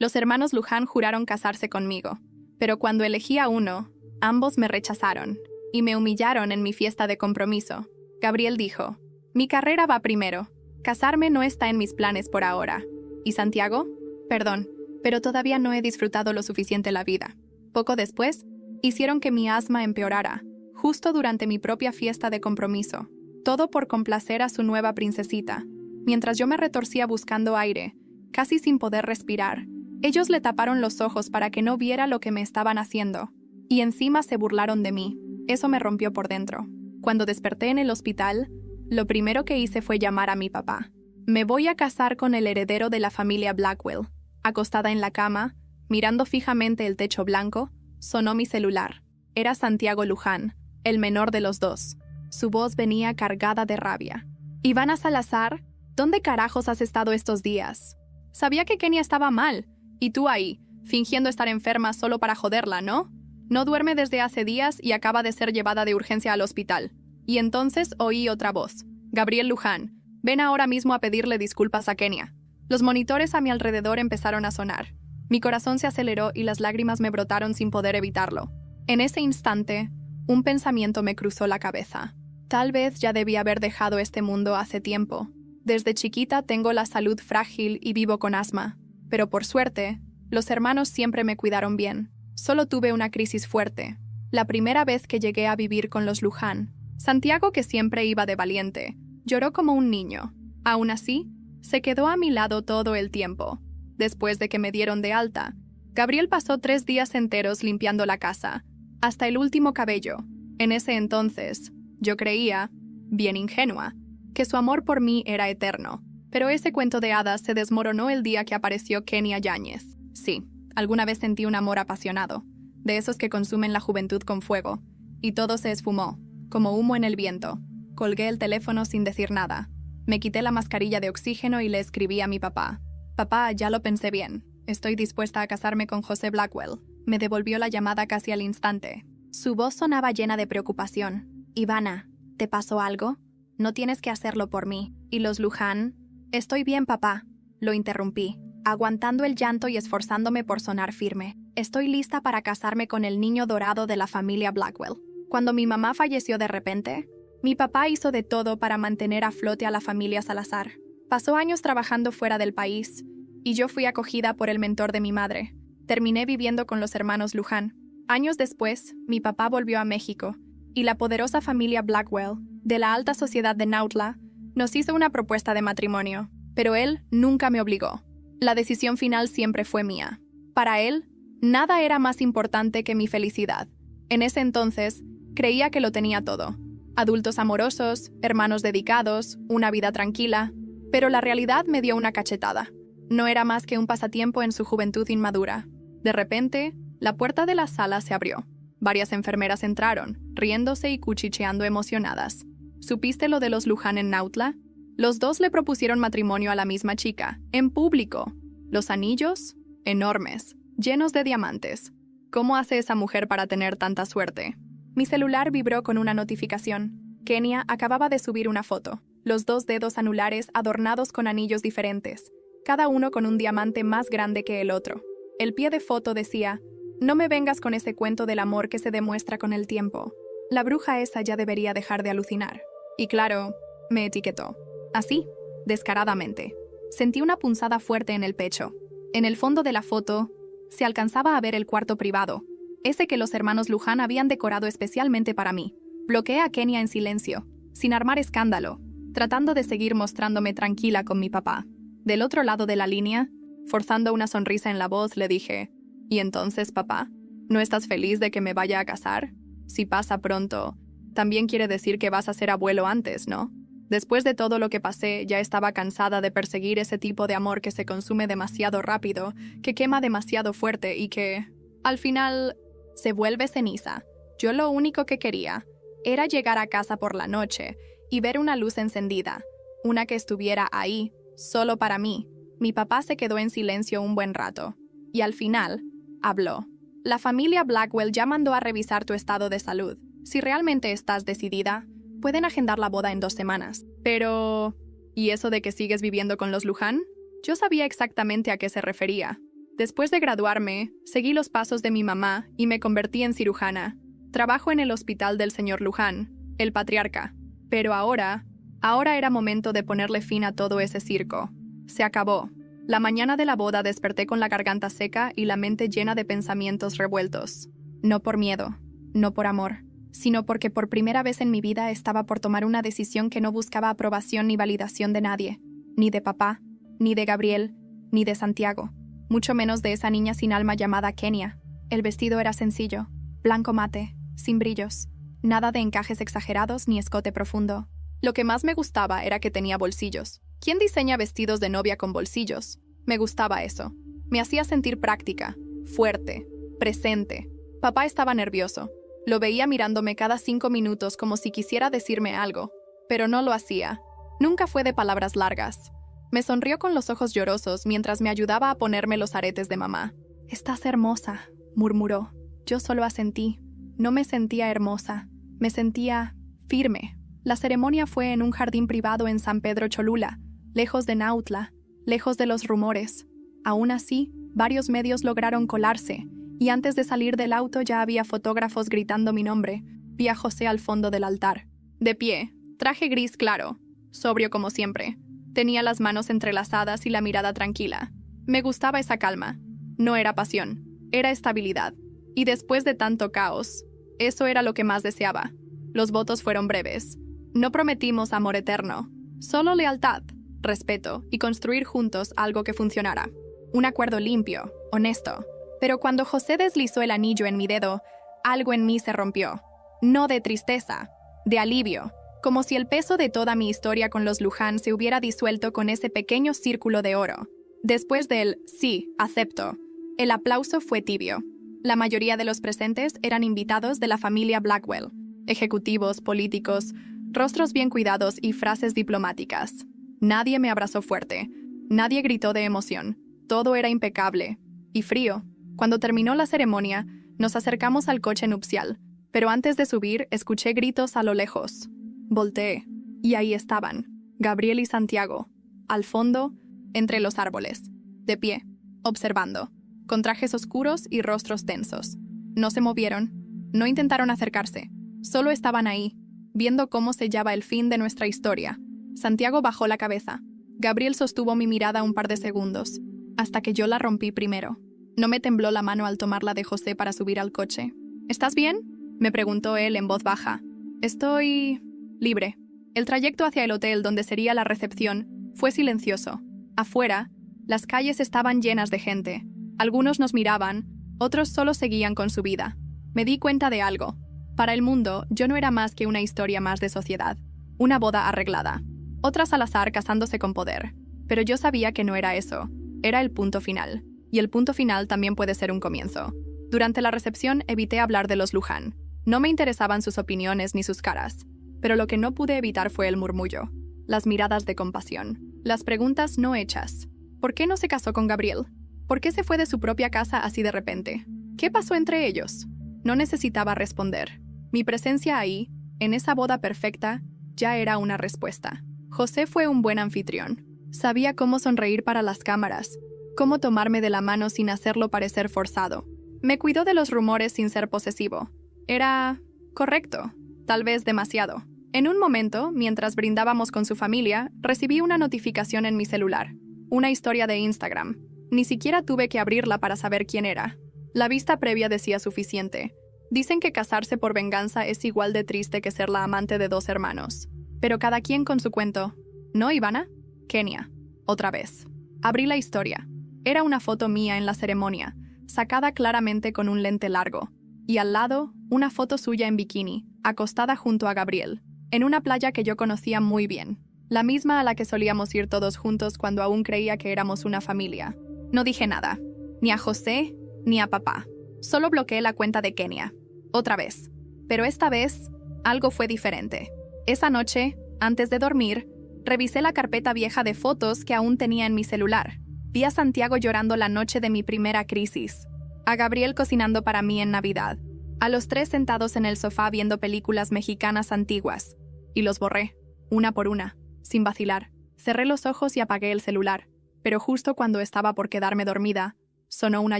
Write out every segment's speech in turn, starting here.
Los hermanos Luján juraron casarse conmigo, pero cuando elegí a uno, ambos me rechazaron y me humillaron en mi fiesta de compromiso. Gabriel dijo: mi carrera va primero. Casarme no está en mis planes por ahora. ¿Y Santiago? Perdón, pero todavía no he disfrutado lo suficiente la vida. Poco después, hicieron que mi asma empeorara, justo durante mi propia fiesta de compromiso. Todo por complacer a su nueva princesita. Mientras yo me retorcía buscando aire, casi sin poder respirar, ellos le taparon los ojos para que no viera lo que me estaban haciendo. Y encima se burlaron de mí. Eso me rompió por dentro. Cuando desperté en el hospital, lo primero que hice fue llamar a mi papá. Me voy a casar con el heredero de la familia Blackwell. Acostada en la cama, mirando fijamente el techo blanco, sonó mi celular. Era Santiago Luján, el menor de los dos. Su voz venía cargada de rabia. Ivana Salazar, ¿dónde carajos has estado estos días? Sabía que Kenia estaba mal, y tú ahí, fingiendo estar enferma solo para joderla, ¿no? No duerme desde hace días y acaba de ser llevada de urgencia al hospital. Y entonces oí otra voz. Gabriel Luján, ven ahora mismo a pedirle disculpas a Kenia. Los monitores a mi alrededor empezaron a sonar. Mi corazón se aceleró y las lágrimas me brotaron sin poder evitarlo. En ese instante, un pensamiento me cruzó la cabeza. Tal vez ya debía haber dejado este mundo hace tiempo. Desde chiquita tengo la salud frágil y vivo con asma. Pero por suerte, los hermanos siempre me cuidaron bien. Solo tuve una crisis fuerte. La primera vez que llegué a vivir con los Luján. Santiago, que siempre iba de valiente, lloró como un niño. Aún así, se quedó a mi lado todo el tiempo. Después de que me dieron de alta, Gabriel pasó 3 días enteros limpiando la casa, hasta el último cabello. En ese entonces, yo creía, bien ingenua, que su amor por mí era eterno. Pero ese cuento de hadas se desmoronó el día que apareció Kenia Yáñez. Sí, alguna vez sentí un amor apasionado, de esos que consumen la juventud con fuego, y todo se esfumó, como humo en el viento. Colgué el teléfono sin decir nada. Me quité la mascarilla de oxígeno y le escribí a mi papá. Papá, ya lo pensé bien. Estoy dispuesta a casarme con José Blackwell. Me devolvió la llamada casi al instante. Su voz sonaba llena de preocupación. Ivana, ¿te pasó algo? No tienes que hacerlo por mí. ¿Y los Luján? Estoy bien, papá. Lo interrumpí, aguantando el llanto y esforzándome por sonar firme. Estoy lista para casarme con el niño dorado de la familia Blackwell. Cuando mi mamá falleció de repente, mi papá hizo de todo para mantener a flote a la familia Salazar. Pasó años trabajando fuera del país, y yo fui acogida por el mentor de mi madre. Terminé viviendo con los hermanos Luján. Años después, mi papá volvió a México, y la poderosa familia Blackwell, de la alta sociedad de Nautla, nos hizo una propuesta de matrimonio, pero él nunca me obligó. La decisión final siempre fue mía. Para él, nada era más importante que mi felicidad. En ese entonces, creía que lo tenía todo. Adultos amorosos, hermanos dedicados, una vida tranquila, pero la realidad me dio una cachetada. No era más que un pasatiempo en su juventud inmadura. De repente, la puerta de la sala se abrió. Varias enfermeras entraron, riéndose y cuchicheando emocionadas. ¿Supiste lo de los Luján en Nautla? Los dos le propusieron matrimonio a la misma chica, en público. Los anillos, enormes, llenos de diamantes. ¿Cómo hace esa mujer para tener tanta suerte? Mi celular vibró con una notificación. Kenia acababa de subir una foto. Los 2 dedos anulares adornados con anillos diferentes, cada uno con un diamante más grande que el otro. El pie de foto decía: no me vengas con ese cuento del amor que se demuestra con el tiempo. La bruja esa ya debería dejar de alucinar. Y claro, me etiquetó. Así, descaradamente. Sentí una punzada fuerte en el pecho. En el fondo de la foto, se alcanzaba a ver el cuarto privado, ese que los hermanos Luján habían decorado especialmente para mí. Bloqueé a Kenia en silencio, sin armar escándalo, tratando de seguir mostrándome tranquila con mi papá. Del otro lado de la línea, forzando una sonrisa en la voz, le dije: ¿y entonces, papá? ¿No estás feliz de que me vaya a casar? Si pasa pronto, también quiere decir que vas a ser abuelo antes, ¿no? Después de todo lo que pasé, ya estaba cansada de perseguir ese tipo de amor que se consume demasiado rápido, que quema demasiado fuerte y que, al final, se vuelve ceniza. Yo lo único que quería era llegar a casa por la noche y ver una luz encendida, una que estuviera ahí, solo para mí. Mi papá se quedó en silencio un buen rato, y al final, habló. La familia Blackwell ya mandó a revisar tu estado de salud. Si realmente estás decidida, pueden agendar la boda en 2 semanas. Pero... ¿y eso de que sigues viviendo con los Luján? Yo sabía exactamente a qué se refería. Después de graduarme, seguí los pasos de mi mamá y me convertí en cirujana. Trabajo en el hospital del señor Luján, el patriarca. Pero ahora era momento de ponerle fin a todo ese circo. Se acabó. La mañana de la boda desperté con la garganta seca y la mente llena de pensamientos revueltos. No por miedo, no por amor, sino porque por primera vez en mi vida estaba por tomar una decisión que no buscaba aprobación ni validación de nadie, ni de papá, ni de Gabriel, ni de Santiago, mucho menos de esa niña sin alma llamada Kenia. El vestido era sencillo, blanco mate, sin brillos, nada de encajes exagerados ni escote profundo. Lo que más me gustaba era que tenía bolsillos. ¿Quién diseña vestidos de novia con bolsillos? Me gustaba eso. Me hacía sentir práctica, fuerte, presente. Papá estaba nervioso. Lo veía mirándome cada 5 minutos como si quisiera decirme algo, pero no lo hacía. Nunca fue de palabras largas. Me sonrió con los ojos llorosos mientras me ayudaba a ponerme los aretes de mamá. «Estás hermosa», murmuró. Yo solo asentí. No me sentía hermosa. Me sentía firme. La ceremonia fue en un jardín privado en San Pedro Cholula, lejos de Nautla, lejos de los rumores. Aún así, varios medios lograron colarse, y antes de salir del auto ya había fotógrafos gritando mi nombre. Vi a José al fondo del altar. De pie, traje gris claro, sobrio como siempre. Tenía las manos entrelazadas y la mirada tranquila. Me gustaba esa calma. No era pasión, era estabilidad. Y después de tanto caos, eso era lo que más deseaba. Los votos fueron breves. No prometimos amor eterno, solo lealtad, respeto y construir juntos algo que funcionara. Un acuerdo limpio, honesto. Pero cuando José deslizó el anillo en mi dedo, algo en mí se rompió. No de tristeza, de alivio, como si el peso de toda mi historia con los Luján se hubiera disuelto con ese pequeño círculo de oro. Después del «sí, acepto», el aplauso fue tibio. La mayoría de los presentes eran invitados de la familia Blackwell, ejecutivos, políticos, rostros bien cuidados y frases diplomáticas. Nadie me abrazó fuerte, nadie gritó de emoción. Todo era impecable y frío. Cuando terminó la ceremonia, nos acercamos al coche nupcial, pero antes de subir escuché gritos a lo lejos. Volteé, y ahí estaban, Gabriel y Santiago, al fondo, entre los árboles, de pie, observando, con trajes oscuros y rostros tensos. No se movieron, no intentaron acercarse, solo estaban ahí, viendo cómo sellaba el fin de nuestra historia. Santiago bajó la cabeza. Gabriel sostuvo mi mirada un par de segundos, hasta que yo la rompí primero. No me tembló la mano al tomarla de José para subir al coche. «¿Estás bien?», me preguntó él en voz baja. «Estoy libre». El trayecto hacia el hotel donde sería la recepción fue silencioso. Afuera, las calles estaban llenas de gente. Algunos nos miraban, otros solo seguían con su vida. Me di cuenta de algo. Para el mundo, yo no era más que una historia más de sociedad. Una boda arreglada. Otra Salazar casándose con poder. Pero yo sabía que no era eso. Era el punto final. Y el punto final también puede ser un comienzo. Durante la recepción evité hablar de los Luján. No me interesaban sus opiniones ni sus caras. Pero lo que no pude evitar fue el murmullo. Las miradas de compasión. Las preguntas no hechas. ¿Por qué no se casó con Gabriel? ¿Por qué se fue de su propia casa así de repente? ¿Qué pasó entre ellos? No necesitaba responder. Mi presencia ahí, en esa boda perfecta, ya era una respuesta. José fue un buen anfitrión. Sabía cómo sonreír para las cámaras, cómo tomarme de la mano sin hacerlo parecer forzado. Me cuidó de los rumores sin ser posesivo. Era correcto, tal vez demasiado. En un momento, mientras brindábamos con su familia, recibí una notificación en mi celular. Una historia de Instagram. Ni siquiera tuve que abrirla para saber quién era. La vista previa decía suficiente. Dicen que casarse por venganza es igual de triste que ser la amante de 2 hermanos. Pero cada quien con su cuento. ¿No, Ivana? Kenia. Otra vez. Abrí la historia. Era una foto mía en la ceremonia, sacada claramente con un lente largo. Y al lado, una foto suya en bikini, acostada junto a Gabriel, en una playa que yo conocía muy bien. La misma a la que solíamos ir todos juntos cuando aún creía que éramos una familia. No dije nada. Ni a José, ni a papá. Solo bloqueé la cuenta de Kenia. Otra vez. Pero esta vez, algo fue diferente. Esa noche, antes de dormir, revisé la carpeta vieja de fotos que aún tenía en mi celular. Vi a Santiago llorando la noche de mi primera crisis. A Gabriel cocinando para mí en Navidad. A los 3 sentados en el sofá viendo películas mexicanas antiguas. Y los borré, una por una, sin vacilar. Cerré los ojos y apagué el celular. Pero justo cuando estaba por quedarme dormida, Sonó una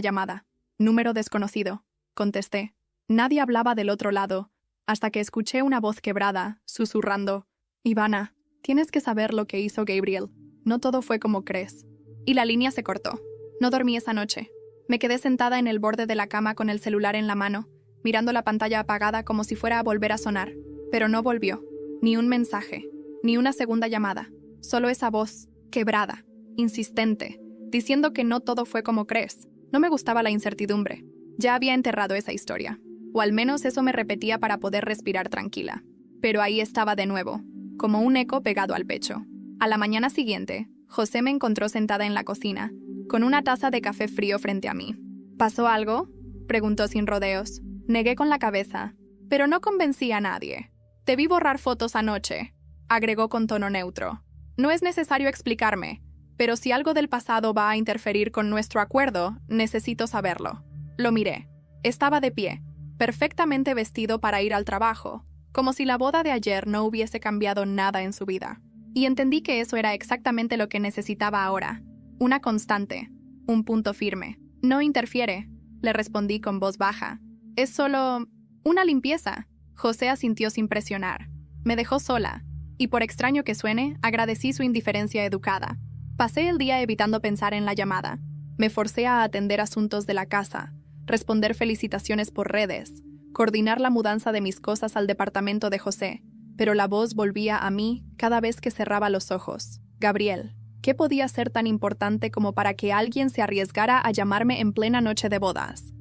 llamada. Número desconocido. Contesté. Nadie hablaba del otro lado, hasta que escuché una voz quebrada, susurrando. Ivana, tienes que saber lo que hizo Gabriel. No todo fue como crees. Y la línea se cortó. No dormí esa noche. Me quedé sentada en el borde de la cama con el celular en la mano, mirando la pantalla apagada como si fuera a volver a sonar. Pero no volvió. Ni un mensaje, ni una segunda llamada. Solo esa voz, quebrada, insistente, diciendo que no todo fue como crees. No me gustaba la incertidumbre. Ya había enterrado esa historia. O al menos eso me repetía para poder respirar tranquila. Pero ahí estaba de nuevo, como un eco pegado al pecho. A la mañana siguiente, José me encontró sentada en la cocina, con una taza de café frío frente a mí. ¿Pasó algo?, preguntó sin rodeos. Negué con la cabeza, pero no convencí a nadie. Debí borrar fotos anoche, agregó con tono neutro. No es necesario explicarme, pero si algo del pasado va a interferir con nuestro acuerdo, necesito saberlo. Lo miré. Estaba de pie, perfectamente vestido para ir al trabajo, como si la boda de ayer no hubiese cambiado nada en su vida. Y entendí que eso era exactamente lo que necesitaba ahora. Una constante, un punto firme. No interfiere, le respondí con voz baja. Es solo una limpieza. José asintió sin presionar. Me dejó sola, y por extraño que suene, agradecí su indiferencia educada. Pasé el día evitando pensar en la llamada. Me forcé a atender asuntos de la casa, responder felicitaciones por redes, coordinar la mudanza de mis cosas al departamento de José, pero la voz volvía a mí cada vez que cerraba los ojos. Gabriel, ¿qué podía ser tan importante como para que alguien se arriesgara a llamarme en plena noche de bodas?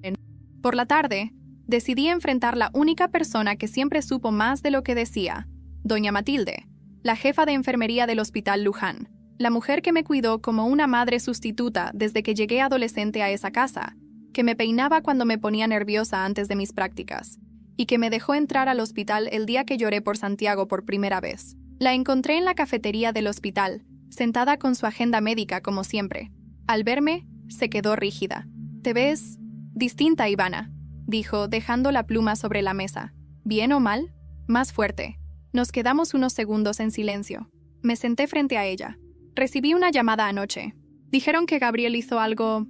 Por la tarde, decidí enfrentar la única persona que siempre supo más de lo que decía, doña Matilde, la jefa de enfermería del Hospital Luján, la mujer que me cuidó como una madre sustituta desde que llegué adolescente a esa casa, que me peinaba cuando me ponía nerviosa antes de mis prácticas, y que me dejó entrar al hospital el día que lloré por Santiago por primera vez. La encontré en la cafetería del hospital, sentada con su agenda médica como siempre. Al verme, se quedó rígida. «Te ves distinta, Ivana», dijo, dejando la pluma sobre la mesa. «¿Bien o mal?» Más fuerte. Nos quedamos unos segundos en silencio. Me senté frente a ella. Recibí una llamada anoche. Dijeron que Gabriel hizo algo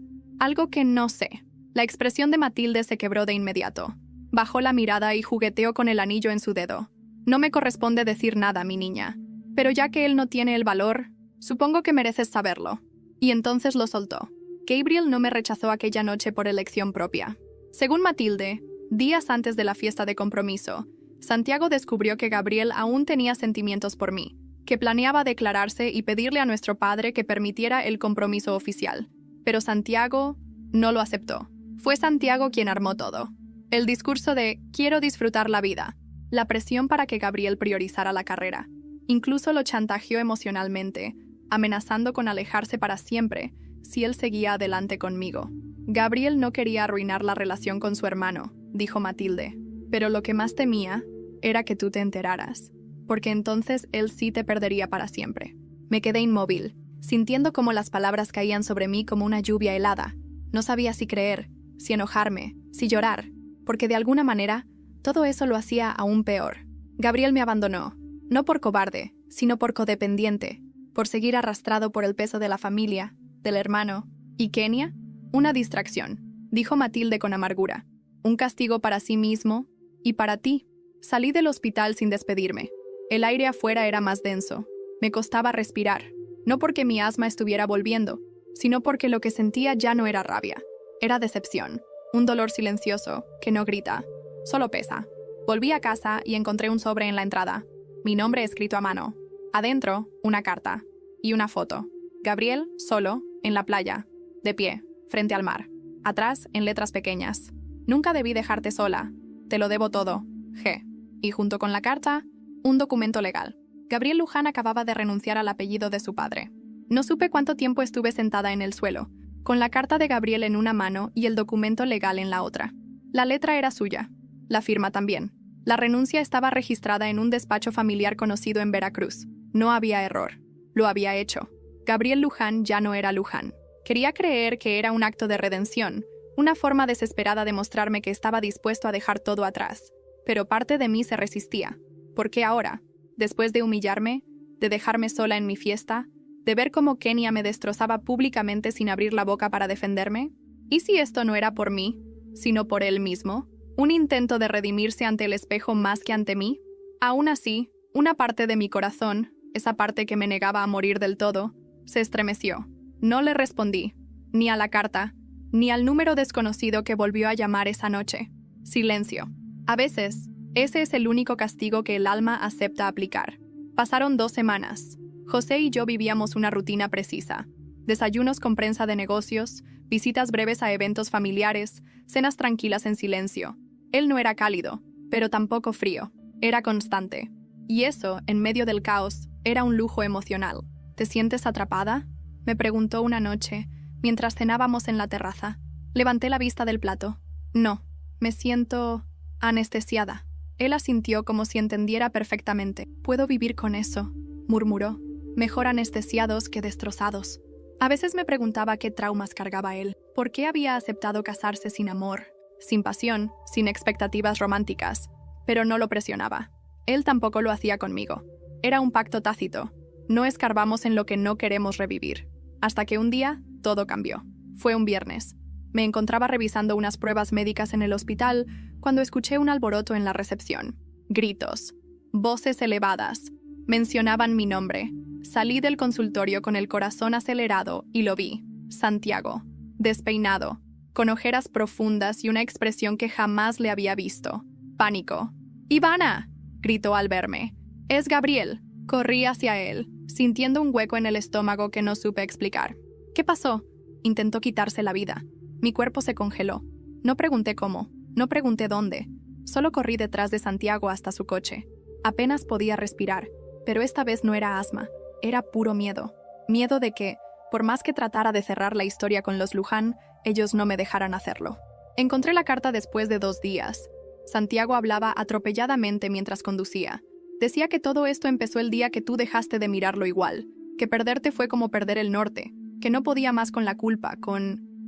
que no sé. La expresión de Matilde se quebró de inmediato. Bajó la mirada y jugueteó con el anillo en su dedo. No me corresponde decir nada, mi niña. Pero ya que él no tiene el valor, supongo que mereces saberlo. Y entonces lo soltó. Gabriel no me rechazó aquella noche por elección propia. Según Matilde, días antes de la fiesta de compromiso, Santiago descubrió que Gabriel aún tenía sentimientos por mí, que planeaba declararse y pedirle a nuestro padre que permitiera el compromiso oficial. Pero Santiago no lo aceptó. Fue Santiago quien armó todo. El discurso de «quiero disfrutar la vida», la presión para que Gabriel priorizara la carrera. Incluso lo chantajeó emocionalmente, amenazando con alejarse para siempre si él seguía adelante conmigo. Gabriel no quería arruinar la relación con su hermano, dijo Matilde, pero lo que más temía era que tú te enteraras, porque entonces él sí te perdería para siempre. Me quedé inmóvil, sintiendo como las palabras caían sobre mí como una lluvia helada. No sabía si creer, si enojarme, si llorar, porque de alguna manera todo eso lo hacía aún peor. Gabriel me abandonó, no por cobarde, sino por codependiente, por seguir arrastrado por el peso de la familia, del hermano. ¿Y Kenia? Una distracción, dijo Matilde con amargura. Un castigo para sí mismo y para ti. Salí del hospital sin despedirme. El aire afuera era más denso. Me costaba respirar, no porque mi asma estuviera volviendo, sino porque lo que sentía ya no era rabia. Era decepción, un dolor silencioso que no grita, solo pesa. Volví a casa y encontré un sobre en la entrada. Mi nombre escrito a mano. Adentro, una carta y una foto. Gabriel, solo, en la playa, de pie, frente al mar. Atrás, en letras pequeñas. Nunca debí dejarte sola. Te lo debo todo. G. Y junto con la carta, un documento legal. Gabriel Luján acababa de renunciar al apellido de su padre. No supe cuánto tiempo estuve sentada en el suelo, con la carta de Gabriel en una mano y el documento legal en la otra. La letra era suya. La firma también. La renuncia estaba registrada en un despacho familiar conocido en Veracruz. No había error. Lo había hecho. Gabriel Luján ya no era Luján. Quería creer que era un acto de redención, una forma desesperada de mostrarme que estaba dispuesto a dejar todo atrás. Pero parte de mí se resistía. ¿Por qué ahora? Después de humillarme, de dejarme sola en mi fiesta, de ver cómo Kenia me destrozaba públicamente sin abrir la boca para defenderme. ¿Y si esto no era por mí, sino por él mismo? ¿Un intento de redimirse ante el espejo más que ante mí? Aún así, una parte de mi corazón, esa parte que me negaba a morir del todo, se estremeció. No le respondí, ni a la carta, ni al número desconocido que volvió a llamar esa noche. Silencio. A veces, ese es el único castigo que el alma acepta aplicar. Pasaron 2 semanas. José y yo vivíamos una rutina precisa. Desayunos con prensa de negocios, visitas breves a eventos familiares, cenas tranquilas en silencio. Él no era cálido, pero tampoco frío. Era constante. Y eso, en medio del caos, era un lujo emocional. ¿Te sientes atrapada?, me preguntó una noche, mientras cenábamos en la terraza. Levanté la vista del plato. No, me siento anestesiada. Él asintió como si entendiera perfectamente. Puedo vivir con eso, murmuró. Mejor anestesiados que destrozados. A veces me preguntaba qué traumas cargaba él. ¿Por qué había aceptado casarse sin amor, sin pasión, sin expectativas románticas? Pero no lo presionaba. Él tampoco lo hacía conmigo. Era un pacto tácito. No escarbamos en lo que no queremos revivir. Hasta que un día, todo cambió. Fue un viernes. Me encontraba revisando unas pruebas médicas en el hospital cuando escuché un alboroto en la recepción. Gritos. Voces elevadas. Mencionaban mi nombre. Salí del consultorio con el corazón acelerado y lo vi. Santiago. Despeinado. Con ojeras profundas y una expresión que jamás le había visto. Pánico. ¡Ivana!, gritó al verme. «Es Gabriel». Corrí hacia él, sintiendo un hueco en el estómago que no supe explicar. «¿Qué pasó?». Intentó quitarse la vida. Mi cuerpo se congeló. No pregunté cómo, no pregunté dónde. Solo corrí detrás de Santiago hasta su coche. Apenas podía respirar, pero esta vez no era asma, era puro miedo. Miedo de que, por más que tratara de cerrar la historia con los Luján, ellos no me dejaran hacerlo. Encontré la carta después de 2 días. Santiago hablaba atropelladamente mientras conducía. Decía que todo esto empezó el día que tú dejaste de mirarlo igual, que perderte fue como perder el norte, que no podía más con la culpa,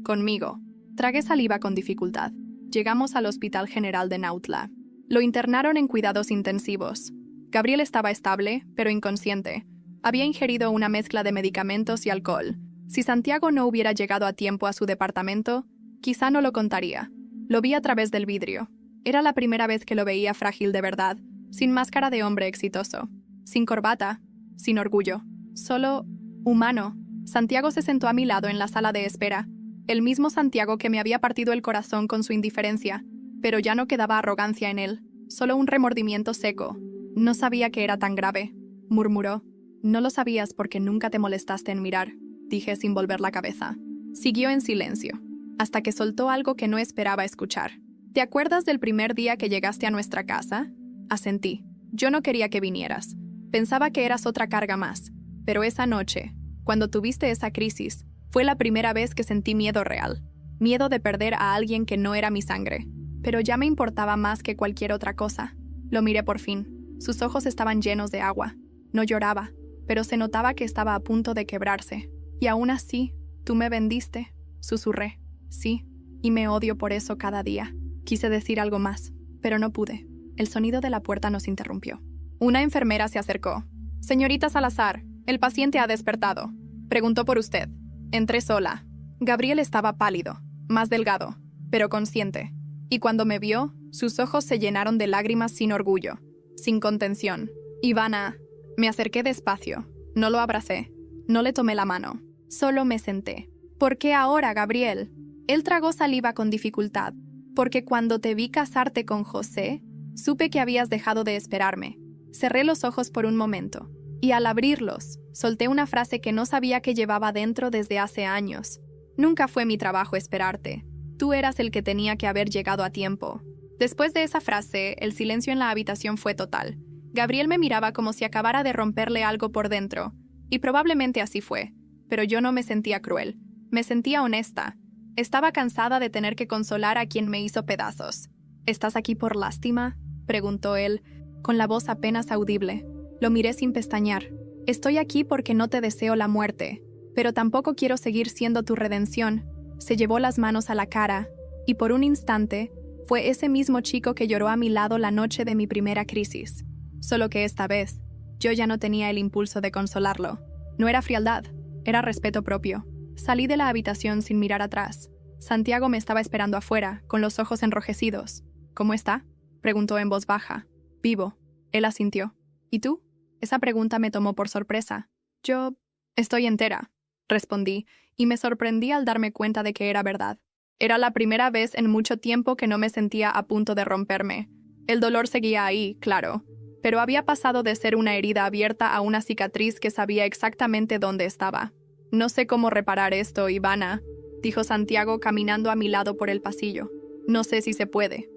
conmigo. Tragué saliva con dificultad. Llegamos al Hospital General de Nautla. Lo internaron en cuidados intensivos. Gabriel estaba estable, pero inconsciente. Había ingerido una mezcla de medicamentos y alcohol. Si Santiago no hubiera llegado a tiempo a su departamento, quizá no lo contaría. Lo vi a través del vidrio. Era la primera vez que lo veía frágil de verdad, sin máscara de hombre exitoso, sin corbata, sin orgullo, solo humano. Santiago se sentó a mi lado en la sala de espera, el mismo Santiago que me había partido el corazón con su indiferencia, pero ya no quedaba arrogancia en él, solo un remordimiento seco. «No sabía que era tan grave», murmuró. «No lo sabías porque nunca te molestaste en mirar», dije sin volver la cabeza. Siguió en silencio, hasta que soltó algo que no esperaba escuchar. «¿Te acuerdas del primer día que llegaste a nuestra casa?». Asentí. «Yo no quería que vinieras. Pensaba que eras otra carga más. Pero esa noche, cuando tuviste esa crisis, fue la primera vez que sentí miedo real. Miedo de perder a alguien que no era mi sangre. Pero ya me importaba más que cualquier otra cosa». Lo miré por fin. Sus ojos estaban llenos de agua. No lloraba, pero se notaba que estaba a punto de quebrarse. «Y aún así, tú me vendiste», susurré. «Sí, y me odio por eso cada día». Quise decir algo más, pero no pude. El sonido de la puerta nos interrumpió. Una enfermera se acercó. «Señorita Salazar, el paciente ha despertado. Preguntó por usted». Entré sola. Gabriel estaba pálido, más delgado, pero consciente. Y cuando me vio, sus ojos se llenaron de lágrimas sin orgullo, sin contención. «Ivana». Me acerqué despacio. No lo abracé. No le tomé la mano. Solo me senté. «¿Por qué ahora, Gabriel?». Él tragó saliva con dificultad. «Porque cuando te vi casarte con José, supe que habías dejado de esperarme». Cerré los ojos por un momento, y al abrirlos, solté una frase que no sabía que llevaba dentro desde hace años. «Nunca fue mi trabajo esperarte. Tú eras el que tenía que haber llegado a tiempo». Después de esa frase, el silencio en la habitación fue total. Gabriel me miraba como si acabara de romperle algo por dentro, y probablemente así fue, pero yo no me sentía cruel. Me sentía honesta. Estaba cansada de tener que consolar a quien me hizo pedazos. «¿Estás aquí por lástima?», preguntó él, con la voz apenas audible. Lo miré sin pestañear. «Estoy aquí porque no te deseo la muerte, pero tampoco quiero seguir siendo tu redención». Se llevó las manos a la cara, y por un instante, fue ese mismo chico que lloró a mi lado la noche de mi primera crisis. Solo que esta vez, yo ya no tenía el impulso de consolarlo. No era frialdad, era respeto propio. Salí de la habitación sin mirar atrás. Santiago me estaba esperando afuera, con los ojos enrojecidos. ¿Cómo está?, preguntó en voz baja. Vivo. Él asintió. ¿Y tú? Esa pregunta me tomó por sorpresa. Yo estoy entera, respondí, y me sorprendí al darme cuenta de que era verdad. Era la primera vez en mucho tiempo que no me sentía a punto de romperme. El dolor seguía ahí, claro, pero había pasado de ser una herida abierta a una cicatriz que sabía exactamente dónde estaba. No sé cómo reparar esto, Ivana, dijo Santiago caminando a mi lado por el pasillo. No sé si se puede.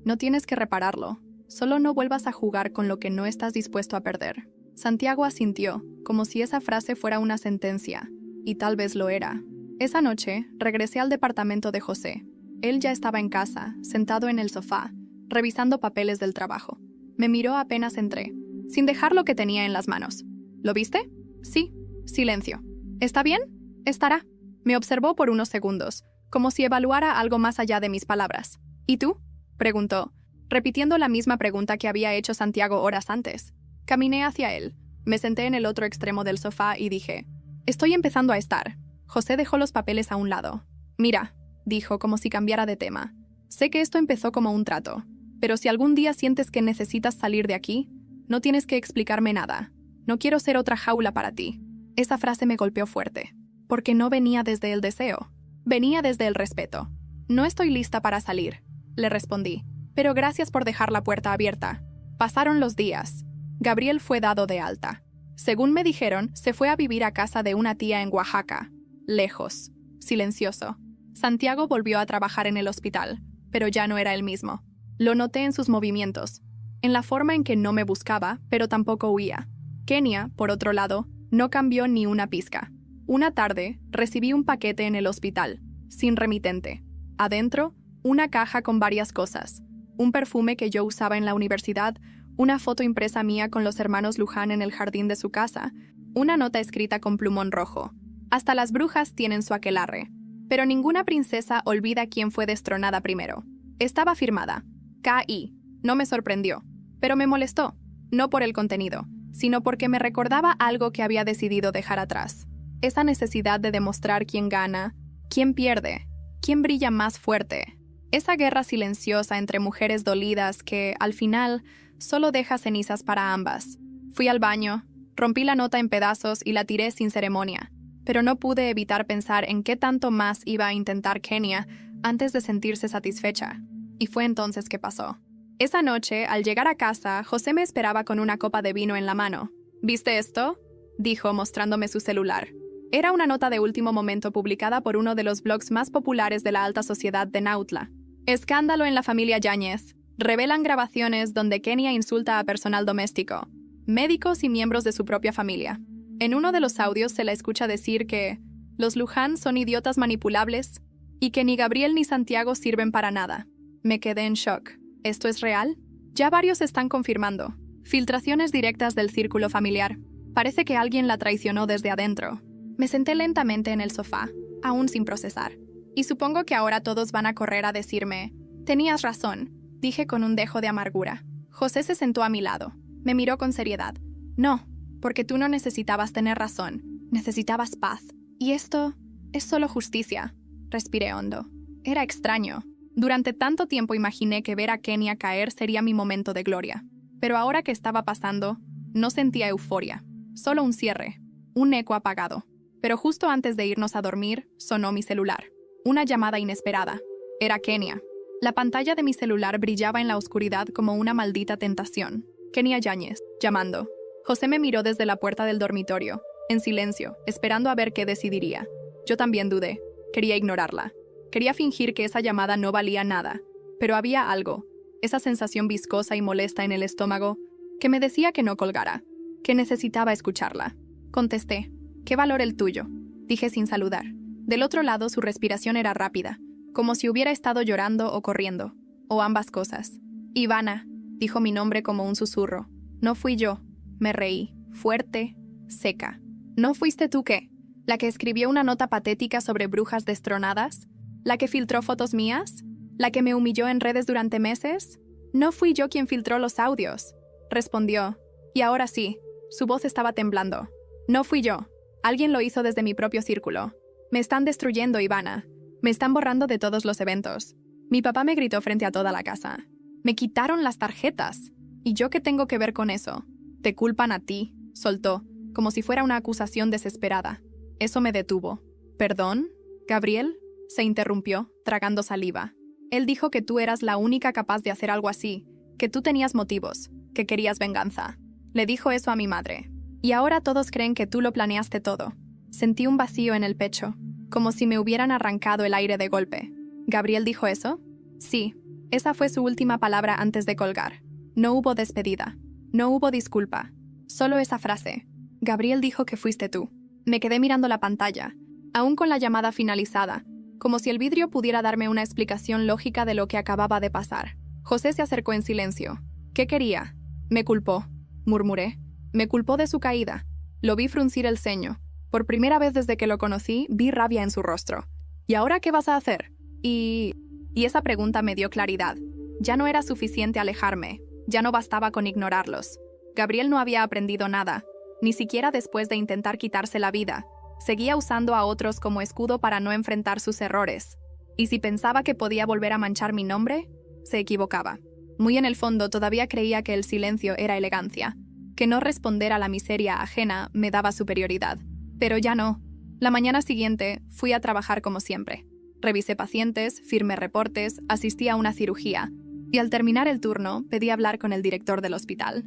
No tienes que repararlo. Solo no vuelvas a jugar con lo que no estás dispuesto a perder. Santiago asintió, como si esa frase fuera una sentencia, y tal vez lo era. Esa noche, regresé al departamento de José. Él ya estaba en casa, sentado en el sofá, revisando papeles del trabajo. Me miró apenas entré, sin dejar lo que tenía en las manos. ¿Lo viste? Sí. Silencio. ¿Está bien? Estará. Me observó por unos segundos, como si evaluara algo más allá de mis palabras. ¿Y tú?, preguntó, repitiendo la misma pregunta que había hecho Santiago horas antes. Caminé hacia él, me senté en el otro extremo del sofá y dije, estoy empezando a estar. José dejó los papeles a un lado. Mira, dijo como si cambiara de tema. Sé que esto empezó como un trato, pero si algún día sientes que necesitas salir de aquí, no tienes que explicarme nada. No quiero ser otra jaula para ti. Esa frase me golpeó fuerte, porque no venía desde el deseo, venía desde el respeto. No estoy lista para salir, le respondí, pero gracias por dejar la puerta abierta. Pasaron los días. Gabriel fue dado de alta. Según me dijeron, se fue a vivir a casa de una tía en Oaxaca. Lejos. Silencioso. Santiago volvió a trabajar en el hospital, pero ya no era el mismo. Lo noté en sus movimientos, en la forma en que no me buscaba, pero tampoco huía. Kenia, por otro lado, no cambió ni una pizca. Una tarde, recibí un paquete en el hospital, sin remitente. Adentro, una caja con varias cosas. Un perfume que yo usaba en la universidad, una foto impresa mía con los hermanos Luján en el jardín de su casa, una nota escrita con plumón rojo. Hasta las brujas tienen su aquelarre. Pero ninguna princesa olvida quién fue destronada primero. Estaba firmada. K.I. No me sorprendió, pero me molestó. No por el contenido, sino porque me recordaba algo que había decidido dejar atrás. Esa necesidad de demostrar quién gana, quién pierde, quién brilla más fuerte. Esa guerra silenciosa entre mujeres dolidas que, al final, solo deja cenizas para ambas. Fui al baño, rompí la nota en pedazos y la tiré sin ceremonia, pero no pude evitar pensar en qué tanto más iba a intentar Kenia antes de sentirse satisfecha. Y fue entonces que pasó. Esa noche, al llegar a casa, José me esperaba con una copa de vino en la mano. ¿Viste esto?, dijo mostrándome su celular. Era una nota de último momento publicada por uno de los blogs más populares de la alta sociedad de Nautla. Escándalo en la familia Yáñez. Revelan grabaciones donde Kenia insulta a personal doméstico, médicos y miembros de su propia familia. En uno de los audios se la escucha decir que los Luján son idiotas manipulables y que ni Gabriel ni Santiago sirven para nada. Me quedé en shock. ¿Esto es real? Ya varios están confirmando. Filtraciones directas del círculo familiar. Parece que alguien la traicionó desde adentro. Me senté lentamente en el sofá, aún sin procesar. Y supongo que ahora todos van a correr a decirme, tenías razón, dije con un dejo de amargura. José se sentó a mi lado. Me miró con seriedad. No, porque tú no necesitabas tener razón. Necesitabas paz. Y esto es solo justicia. Respiré hondo. Era extraño. Durante tanto tiempo imaginé que ver a Kenia caer sería mi momento de gloria. Pero ahora que estaba pasando, no sentía euforia. Solo un cierre. Un eco apagado. Pero justo antes de irnos a dormir, sonó mi celular. Una llamada inesperada. Era Kenia. La pantalla de mi celular brillaba en la oscuridad como una maldita tentación. Kenia Yáñez, llamando. José me miró desde la puerta del dormitorio, en silencio, esperando a ver qué decidiría. Yo también dudé. Quería ignorarla. Quería fingir que esa llamada no valía nada. Pero había algo, esa sensación viscosa y molesta en el estómago, que me decía que no colgara, que necesitaba escucharla. Contesté. ¿Qué valor el tuyo?, dije sin saludar. Del otro lado su respiración era rápida, como si hubiera estado llorando o corriendo, o ambas cosas. Ivana, dijo mi nombre como un susurro. No fui yo. Me reí, fuerte, seca. ¿No fuiste tú qué? ¿La que escribió una nota patética sobre brujas destronadas? ¿La que filtró fotos mías? ¿La que me humilló en redes durante meses? No fui yo quien filtró los audios, respondió. Y ahora sí, su voz estaba temblando. No fui yo. Alguien lo hizo desde mi propio círculo. Me están destruyendo, Ivana. Me están borrando de todos los eventos. Mi papá me gritó frente a toda la casa. Me quitaron las tarjetas. ¿Y yo qué tengo que ver con eso? Te culpan a ti, soltó, como si fuera una acusación desesperada. Eso me detuvo. ¿Perdón? ¿Gabriel? Se interrumpió, tragando saliva. Él dijo que tú eras la única capaz de hacer algo así, que tú tenías motivos, que querías venganza. Le dijo eso a mi madre. Y ahora todos creen que tú lo planeaste todo. Sentí un vacío en el pecho, como si me hubieran arrancado el aire de golpe. ¿Gabriel dijo eso? Sí, esa fue su última palabra antes de colgar. No hubo despedida, no hubo disculpa, solo esa frase. Gabriel dijo que fuiste tú. Me quedé mirando la pantalla, aún con la llamada finalizada, como si el vidrio pudiera darme una explicación lógica de lo que acababa de pasar. José se acercó en silencio. ¿Qué quería? Me culpó, murmuré. Me culpó de su caída. Lo vi fruncir el ceño. Por primera vez desde que lo conocí, vi rabia en su rostro. ¿Y ahora qué vas a hacer? Y esa pregunta me dio claridad. Ya no era suficiente alejarme. Ya no bastaba con ignorarlos. Gabriel no había aprendido nada, ni siquiera después de intentar quitarse la vida. Seguía usando a otros como escudo para no enfrentar sus errores. Y si pensaba que podía volver a manchar mi nombre, se equivocaba. Muy en el fondo todavía creía que el silencio era elegancia, que no responder a la miseria ajena me daba superioridad. Pero ya no. La mañana siguiente fui a trabajar como siempre. Revisé pacientes, firmé reportes, asistí a una cirugía, y al terminar el turno pedí hablar con el director del hospital.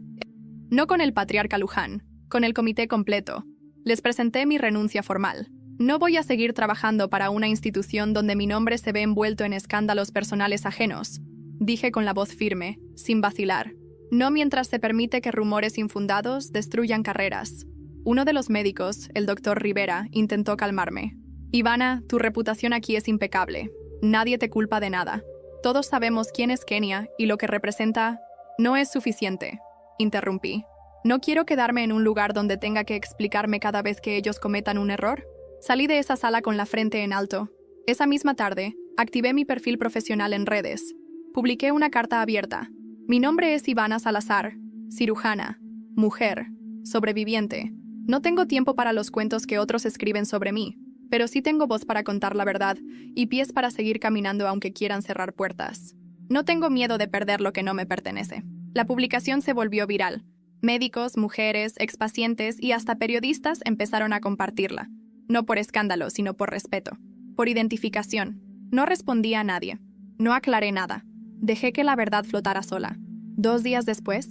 No con el patriarca Luján, con el comité completo. Les presenté mi renuncia formal. No voy a seguir trabajando para una institución donde mi nombre se ve envuelto en escándalos personales ajenos, dije con la voz firme, sin vacilar. No mientras se permite que rumores infundados destruyan carreras. Uno de los médicos, el doctor Rivera, intentó calmarme. Ivana, tu reputación aquí es impecable. Nadie te culpa de nada. Todos sabemos quién es Kenia y lo que representa. No es suficiente, interrumpí. No quiero quedarme en un lugar donde tenga que explicarme cada vez que ellos cometan un error. Salí de esa sala con la frente en alto. Esa misma tarde, activé mi perfil profesional en redes. Publiqué una carta abierta. Mi nombre es Ivana Salazar, cirujana, mujer, sobreviviente. No tengo tiempo para los cuentos que otros escriben sobre mí, pero sí tengo voz para contar la verdad y pies para seguir caminando aunque quieran cerrar puertas. No tengo miedo de perder lo que no me pertenece. La publicación se volvió viral. Médicos, mujeres, expacientes y hasta periodistas empezaron a compartirla. No por escándalo, sino por respeto. Por identificación. No respondí a nadie. No aclaré nada. Dejé que la verdad flotara sola. 2 días después,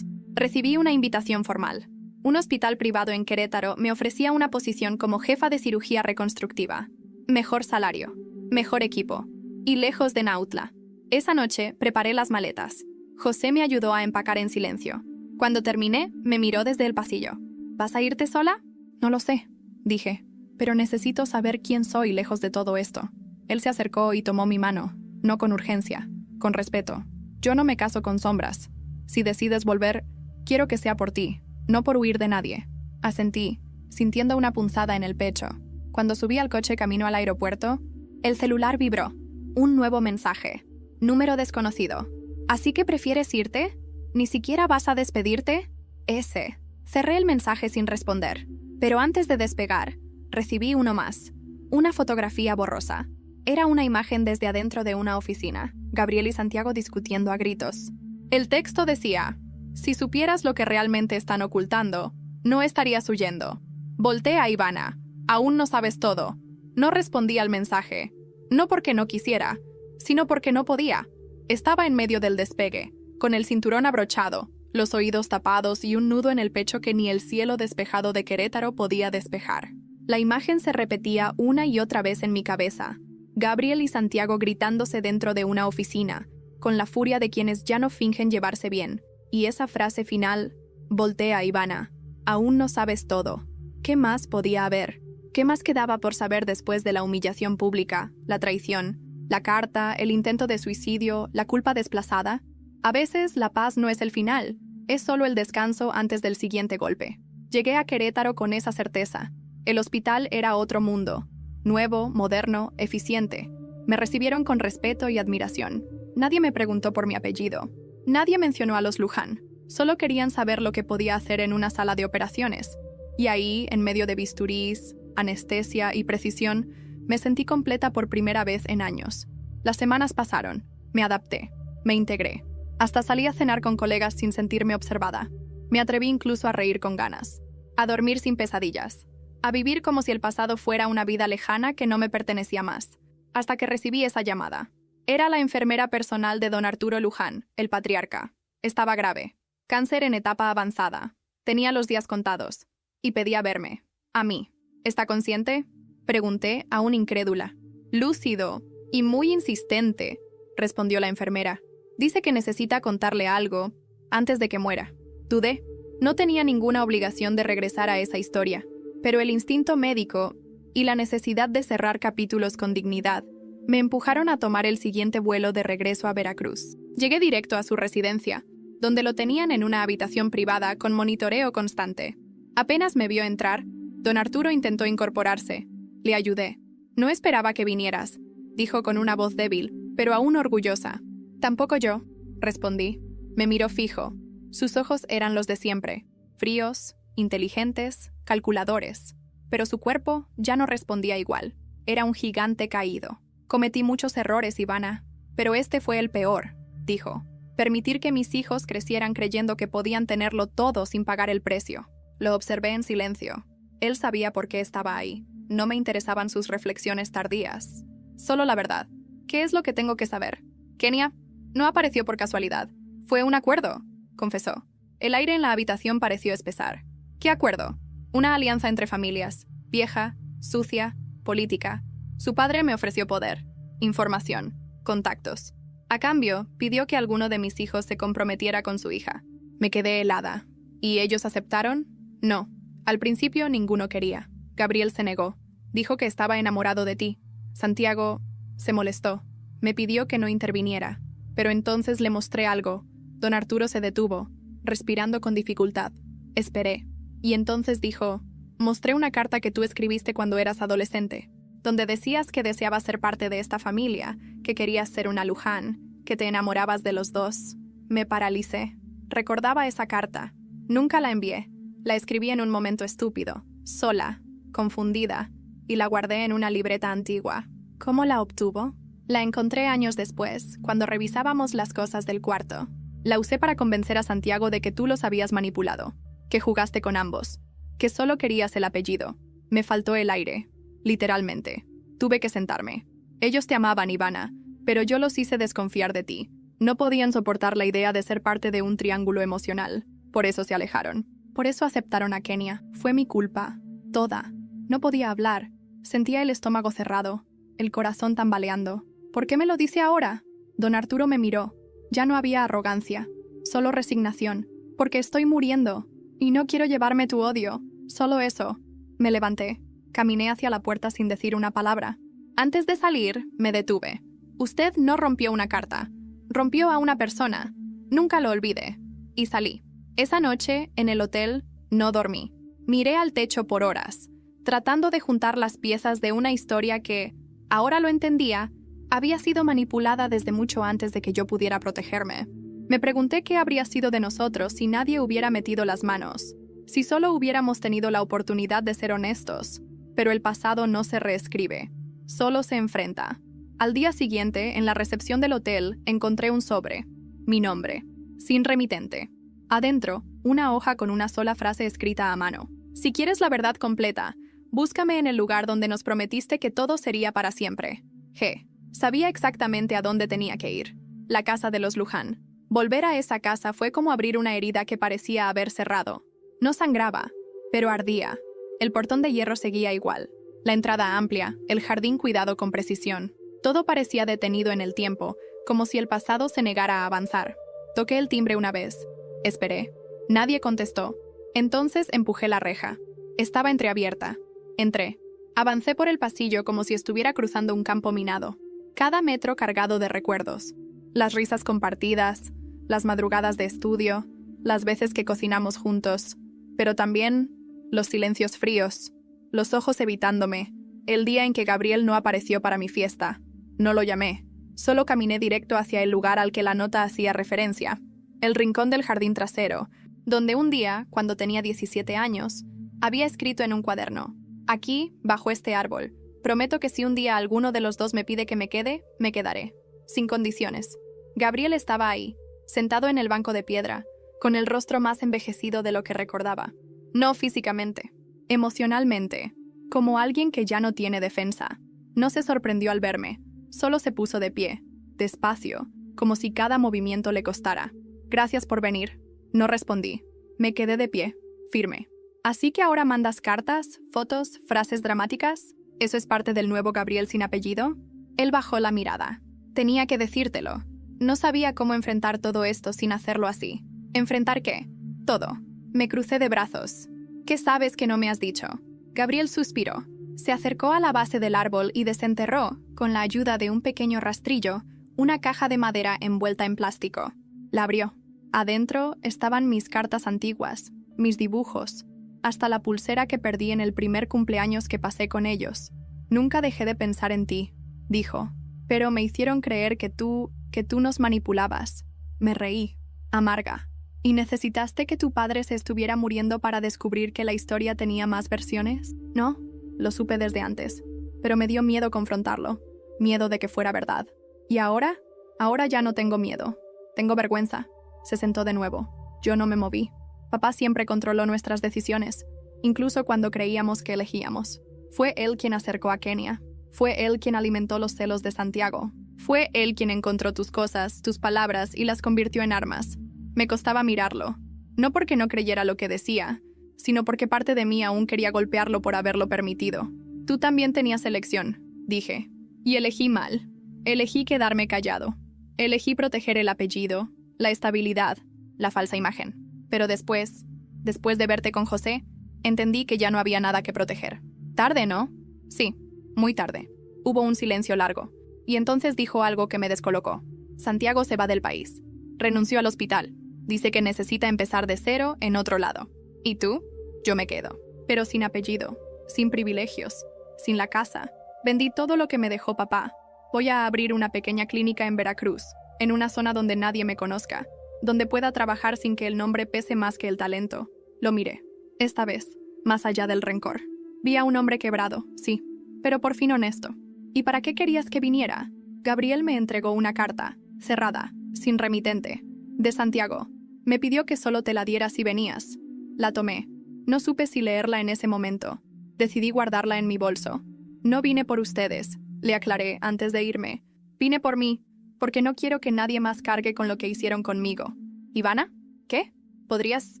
recibí una invitación formal. Un hospital privado en Querétaro me ofrecía una posición como jefa de cirugía reconstructiva. Mejor salario, mejor equipo, y lejos de Nautla. Esa noche preparé las maletas. José me ayudó a empacar en silencio. Cuando terminé, me miró desde el pasillo. ¿Vas a irte sola? No lo sé, dije, pero necesito saber quién soy lejos de todo esto. Él se acercó y tomó mi mano, no con urgencia, con respeto. Yo no me caso con sombras. Si decides volver, quiero que sea por ti, no por huir de nadie. Asentí, sintiendo una punzada en el pecho. Cuando subí al coche camino al aeropuerto, el celular vibró. Un nuevo mensaje. Número desconocido. ¿Así que prefieres irte? ¿Ni siquiera vas a despedirte? Ese. Cerré el mensaje sin responder. Pero antes de despegar, recibí uno más. Una fotografía borrosa. Era una imagen desde adentro de una oficina. Gabriel y Santiago discutiendo a gritos. El texto decía: si supieras lo que realmente están ocultando, no estarías huyendo. Volté a Ivana. Aún no sabes todo. No respondí al mensaje. No porque no quisiera, sino porque no podía. Estaba en medio del despegue, con el cinturón abrochado, los oídos tapados y un nudo en el pecho que ni el cielo despejado de Querétaro podía despejar. La imagen se repetía una y otra vez en mi cabeza. Gabriel y Santiago gritándose dentro de una oficina, con la furia de quienes ya no fingen llevarse bien. Y esa frase final: volté a Ivana. Aún no sabes todo. ¿Qué más podía haber? ¿Qué más quedaba por saber después de la humillación pública, la traición, la carta, el intento de suicidio, la culpa desplazada? A veces la paz no es el final, es solo el descanso antes del siguiente golpe. Llegué a Querétaro con esa certeza. El hospital era otro mundo, nuevo, moderno, eficiente. Me recibieron con respeto y admiración. Nadie me preguntó por mi apellido. Nadie mencionó a los Luján. Solo querían saber lo que podía hacer en una sala de operaciones. Y ahí, en medio de bisturís, anestesia y precisión, Me sentí completa por primera vez en años. Las semanas pasaron. Me adapté. Me integré. Hasta salí a cenar con colegas sin sentirme observada. Me atreví incluso a reír con ganas. A dormir sin pesadillas. A vivir como si el pasado fuera una vida lejana que no me pertenecía más. Hasta que recibí esa llamada. Era la enfermera personal de don Arturo Luján, el patriarca. Estaba grave. Cáncer en etapa avanzada. Tenía los días contados. Y pedía verme. A mí. ¿Está consciente? Pregunté, aún incrédula. Lúcido y muy insistente, respondió la enfermera. Dice que necesita contarle algo antes de que muera. Dudé. No tenía ninguna obligación de regresar a esa historia, pero el instinto médico y la necesidad de cerrar capítulos con dignidad me empujaron a tomar el siguiente vuelo de regreso a Veracruz. Llegué directo a su residencia, donde lo tenían en una habitación privada con monitoreo constante. Apenas me vio entrar, don Arturo intentó incorporarse. Le ayudé. No esperaba que vinieras, dijo con una voz débil, pero aún orgullosa. Tampoco yo, respondí. Me miró fijo. Sus ojos eran los de siempre, fríos, inteligentes, calculadores. Pero su cuerpo ya no respondía igual. Era un gigante caído. Cometí muchos errores, Ivana, pero este fue el peor, dijo. Permitir que mis hijos crecieran creyendo que podían tenerlo todo sin pagar el precio. Lo observé en silencio. Él sabía por qué estaba ahí. No me interesaban sus reflexiones tardías. Solo la verdad. ¿Qué es lo que tengo que saber? Kenia no apareció por casualidad. Fue un acuerdo, confesó. El aire en la habitación pareció espesar. ¿Qué acuerdo? Una alianza entre familias. Vieja, sucia, política. Su padre me ofreció poder, información, contactos. A cambio, pidió que alguno de mis hijos se comprometiera con su hija. Me quedé helada. ¿Y ellos aceptaron? No. Al principio ninguno quería. Gabriel se negó. Dijo que estaba enamorado de ti. Santiago se molestó. Me pidió que no interviniera. Pero entonces le mostré algo. Don Arturo se detuvo, respirando con dificultad. Esperé. Y entonces dijo, mostré una carta que tú escribiste cuando eras adolescente, donde decías que deseabas ser parte de esta familia, que querías ser una Luján, que te enamorabas de los dos. Me paralicé. Recordaba esa carta. Nunca la envié. La escribí en un momento estúpido, sola, confundida, y la guardé en una libreta antigua. ¿Cómo la obtuvo? La encontré años después, cuando revisábamos las cosas del cuarto. La usé para convencer a Santiago de que tú los habías manipulado, que jugaste con ambos, que solo querías el apellido. Me faltó el aire, literalmente. Tuve que sentarme. Ellos te amaban, Ivana, pero yo los hice desconfiar de ti. No podían soportar la idea de ser parte de un triángulo emocional. Por eso se alejaron. Por eso aceptaron a Kenia. Fue mi culpa. Toda. No podía hablar. Sentía el estómago cerrado, el corazón tambaleando. ¿Por qué me lo dice ahora? Don Arturo me miró. Ya no había arrogancia, solo resignación. Porque estoy muriendo. Y no quiero llevarme tu odio. Solo eso. Me levanté. Caminé hacia la puerta sin decir una palabra. Antes de salir, me detuve. Usted no rompió una carta. Rompió a una persona. Nunca lo olvide. Y salí. Esa noche, en el hotel, no dormí. Miré al techo por horas, tratando de juntar las piezas de una historia que, ahora lo entendía, había sido manipulada desde mucho antes de que yo pudiera protegerme. Me pregunté qué habría sido de nosotros si nadie hubiera metido las manos, si solo hubiéramos tenido la oportunidad de ser honestos. Pero el pasado no se reescribe, solo se enfrenta. Al día siguiente, en la recepción del hotel, encontré un sobre. Mi nombre, sin remitente. Adentro, una hoja con una sola frase escrita a mano. Si quieres la verdad completa, búscame en el lugar donde nos prometiste que todo sería para siempre. G. Sabía exactamente a dónde tenía que ir. La casa de los Luján. Volver a esa casa fue como abrir una herida que parecía haber cerrado. No sangraba, pero ardía. El portón de hierro seguía igual. La entrada amplia, el jardín cuidado con precisión. Todo parecía detenido en el tiempo, como si el pasado se negara a avanzar. Toqué el timbre una vez. Esperé. Nadie contestó. Entonces empujé la reja. Estaba entreabierta. Entré. Avancé por el pasillo como si estuviera cruzando un campo minado. Cada metro cargado de recuerdos. Las risas compartidas, las madrugadas de estudio, las veces que cocinamos juntos, pero también los silencios fríos, los ojos evitándome, el día en que Gabriel no apareció para mi fiesta. No lo llamé. Solo caminé directo hacia el lugar al que la nota hacía referencia. El rincón del jardín trasero, donde un día, cuando tenía 17 años, había escrito en un cuaderno: aquí, bajo este árbol, Prometo que si un día alguno de los dos me pide que me quede, me quedaré. Sin condiciones. Gabriel estaba ahí, sentado en el banco de piedra, con el rostro más envejecido de lo que recordaba. No físicamente, emocionalmente, como alguien que ya no tiene defensa. No se sorprendió al verme, solo se puso de pie, despacio, como si cada movimiento le costara. Gracias por venir. No respondí. Me quedé de pie, firme. ¿Así que ahora mandas cartas, fotos, frases dramáticas? ¿Eso es parte del nuevo Gabriel sin apellido? Él bajó la mirada. Tenía que decírtelo. No sabía cómo enfrentar todo esto sin hacerlo así. ¿Enfrentar qué? Todo. Me crucé de brazos. ¿Qué sabes que no me has dicho? Gabriel suspiró. Se acercó a la base del árbol y desenterró, con la ayuda de un pequeño rastrillo, una caja de madera envuelta en plástico. La abrió. Adentro estaban mis cartas antiguas, mis dibujos, hasta la pulsera que perdí en el primer cumpleaños que pasé con ellos. Nunca dejé de pensar en ti, dijo, pero me hicieron creer que tú nos manipulabas. Me reí, amarga. ¿Y necesitaste que tu padre se estuviera muriendo para descubrir que la historia tenía más versiones? No, lo supe desde antes, pero me dio miedo confrontarlo, miedo de que fuera verdad. ¿Y ahora? Ahora ya no tengo miedo. Tengo vergüenza. Se sentó de nuevo. Yo no me moví. Papá siempre controló nuestras decisiones, incluso cuando creíamos que elegíamos. Fue él quien acercó a Kenia. Fue él quien alimentó los celos de Santiago. Fue él quien encontró tus cosas, tus palabras y las convirtió en armas. Me costaba mirarlo. No porque no creyera lo que decía, sino porque parte de mí aún quería golpearlo por haberlo permitido. Tú también tenías elección, dije. Y elegí mal. Elegí quedarme callado. Elegí proteger el apellido, la estabilidad, la falsa imagen. Pero después de verte con José, entendí que ya no había nada que proteger. ¿Tarde, no? Sí, muy tarde. Hubo un silencio largo, y entonces dijo algo que me descolocó. Santiago se va del país. Renunció al hospital. Dice que necesita empezar de cero en otro lado. ¿Y tú? Yo me quedo. Pero sin apellido, sin privilegios, sin la casa. Vendí todo lo que me dejó papá. Voy a abrir una pequeña clínica en Veracruz, en una zona donde nadie me conozca, donde pueda trabajar sin que el nombre pese más que el talento. Lo miré. Esta vez, más allá del rencor. Vi a un hombre quebrado, sí, pero por fin honesto. ¿Y para qué querías que viniera? Gabriel me entregó una carta, cerrada, sin remitente, de Santiago. Me pidió que solo te la diera si venías. La tomé. No supe si leerla en ese momento. Decidí guardarla en mi bolso. No vine por ustedes, le aclaré antes de irme. Vine por mí, porque no quiero que nadie más cargue con lo que hicieron conmigo. ¿Ivana? ¿Qué? ¿Podrías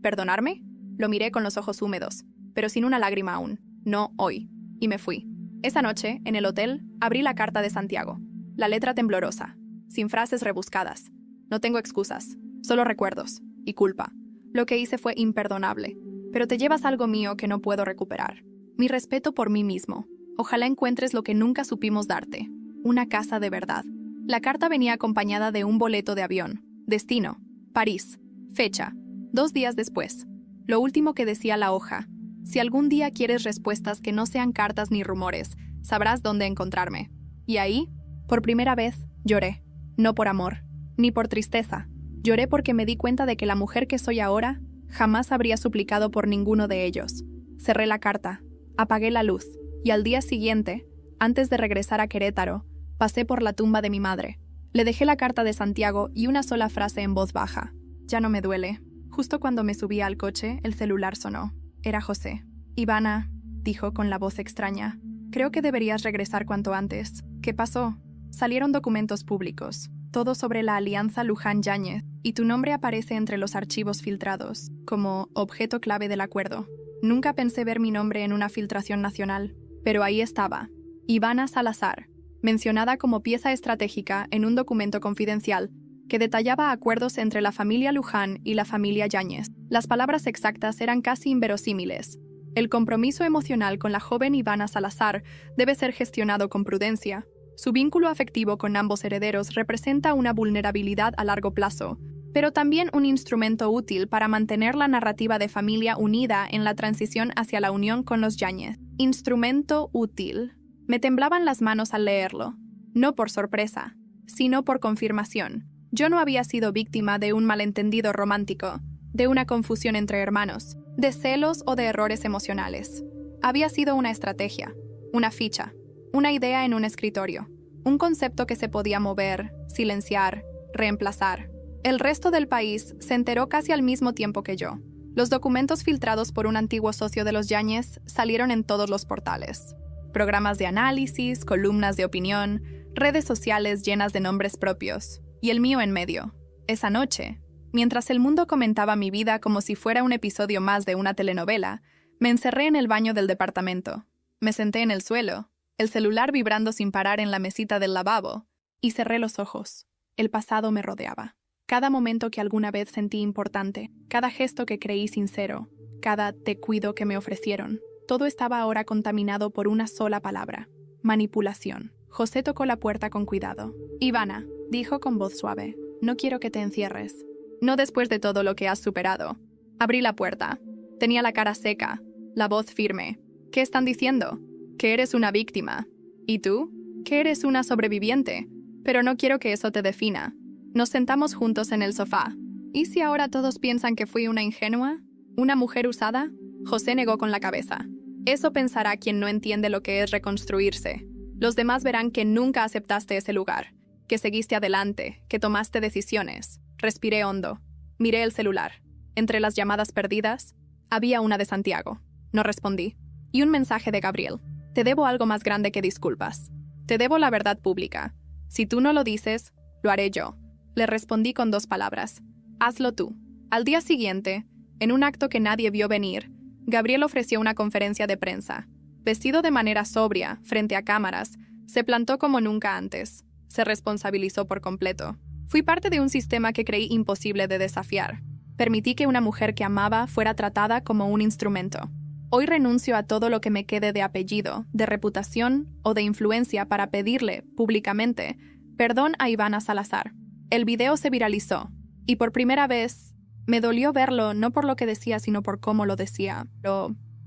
perdonarme? Lo miré con los ojos húmedos, pero sin una lágrima aún. No hoy. Y me fui. Esa noche, en el hotel, abrí la carta de Santiago. La letra temblorosa, sin frases rebuscadas. No tengo excusas, solo recuerdos y culpa. Lo que hice fue imperdonable, pero te llevas algo mío que no puedo recuperar. Mi respeto por mí mismo. Ojalá encuentres lo que nunca supimos darte. Una casa de verdad. La carta venía acompañada de un boleto de avión. Destino: París. Fecha: 2 días después. Lo último que decía la hoja: si algún día quieres respuestas que no sean cartas ni rumores, sabrás dónde encontrarme. Y ahí, por primera vez, lloré. No por amor, ni por tristeza. Lloré porque me di cuenta de que la mujer que soy ahora jamás habría suplicado por ninguno de ellos. Cerré la carta, apagué la luz, y al día siguiente, antes de regresar a Querétaro, pasé por la tumba de mi madre. Le dejé la carta de Santiago y una sola frase en voz baja. Ya no me duele. Justo cuando me subía al coche, el celular sonó. Era José. Ivana, dijo con la voz extraña. Creo que deberías regresar cuanto antes. ¿Qué pasó? Salieron documentos públicos, todo sobre la alianza Luján-Yáñez, y tu nombre aparece entre los archivos filtrados, como objeto clave del acuerdo. Nunca pensé ver mi nombre en una filtración nacional, pero ahí estaba. Ivana Salazar, mencionada como pieza estratégica en un documento confidencial que detallaba acuerdos entre la familia Luján y la familia Yáñez. Las palabras exactas eran casi inverosímiles. El compromiso emocional con la joven Ivana Salazar debe ser gestionado con prudencia. Su vínculo afectivo con ambos herederos representa una vulnerabilidad a largo plazo, pero también un instrumento útil para mantener la narrativa de familia unida en la transición hacia la unión con los Yáñez. Instrumento útil. Me temblaban las manos al leerlo, no por sorpresa, sino por confirmación. Yo no había sido víctima de un malentendido romántico, de una confusión entre hermanos, de celos o de errores emocionales. Había sido una estrategia, una ficha, una idea en un escritorio, un concepto que se podía mover, silenciar, reemplazar. El resto del país se enteró casi al mismo tiempo que yo. Los documentos filtrados por un antiguo socio de los Yáñez salieron en todos los portales. Programas de análisis, columnas de opinión, redes sociales llenas de nombres propios, y el mío en medio. Esa noche, mientras el mundo comentaba mi vida como si fuera un episodio más de una telenovela, me encerré en el baño del departamento. Me senté en el suelo, el celular vibrando sin parar en la mesita del lavabo, y cerré los ojos. El pasado me rodeaba. Cada momento que alguna vez sentí importante, cada gesto que creí sincero, cada te cuido que me ofrecieron, todo estaba ahora contaminado por una sola palabra: manipulación. José tocó la puerta con cuidado. Ivana, dijo con voz suave, no quiero que te encierres. No después de todo lo que has superado. Abrí la puerta. Tenía la cara seca, la voz firme. ¿Qué están diciendo? Que eres una víctima. ¿Y tú? Que eres una sobreviviente. Pero no quiero que eso te defina. Nos sentamos juntos en el sofá. ¿Y si ahora todos piensan que fui una ingenua? ¿Una mujer usada? José negó con la cabeza. Eso pensará quien no entiende lo que es reconstruirse. Los demás verán que nunca aceptaste ese lugar, que seguiste adelante, que tomaste decisiones. Respiré hondo. Miré el celular. Entre las llamadas perdidas, había una de Santiago. No respondí. Y un mensaje de Gabriel. Te debo algo más grande que disculpas. Te debo la verdad pública. Si tú no lo dices, lo haré yo. Le respondí con 2 palabras. Hazlo tú. Al día siguiente, en un acto que nadie vio venir, Gabriel ofreció una conferencia de prensa. Vestido de manera sobria, frente a cámaras, se plantó como nunca antes. Se responsabilizó por completo. Fui parte de un sistema que creí imposible de desafiar. Permití que una mujer que amaba fuera tratada como un instrumento. Hoy renuncio a todo lo que me quede de apellido, de reputación o de influencia para pedirle, públicamente, perdón a Ivana Salazar. El video se viralizó, y por primera vez me dolió verlo no por lo que decía, sino por cómo lo decía.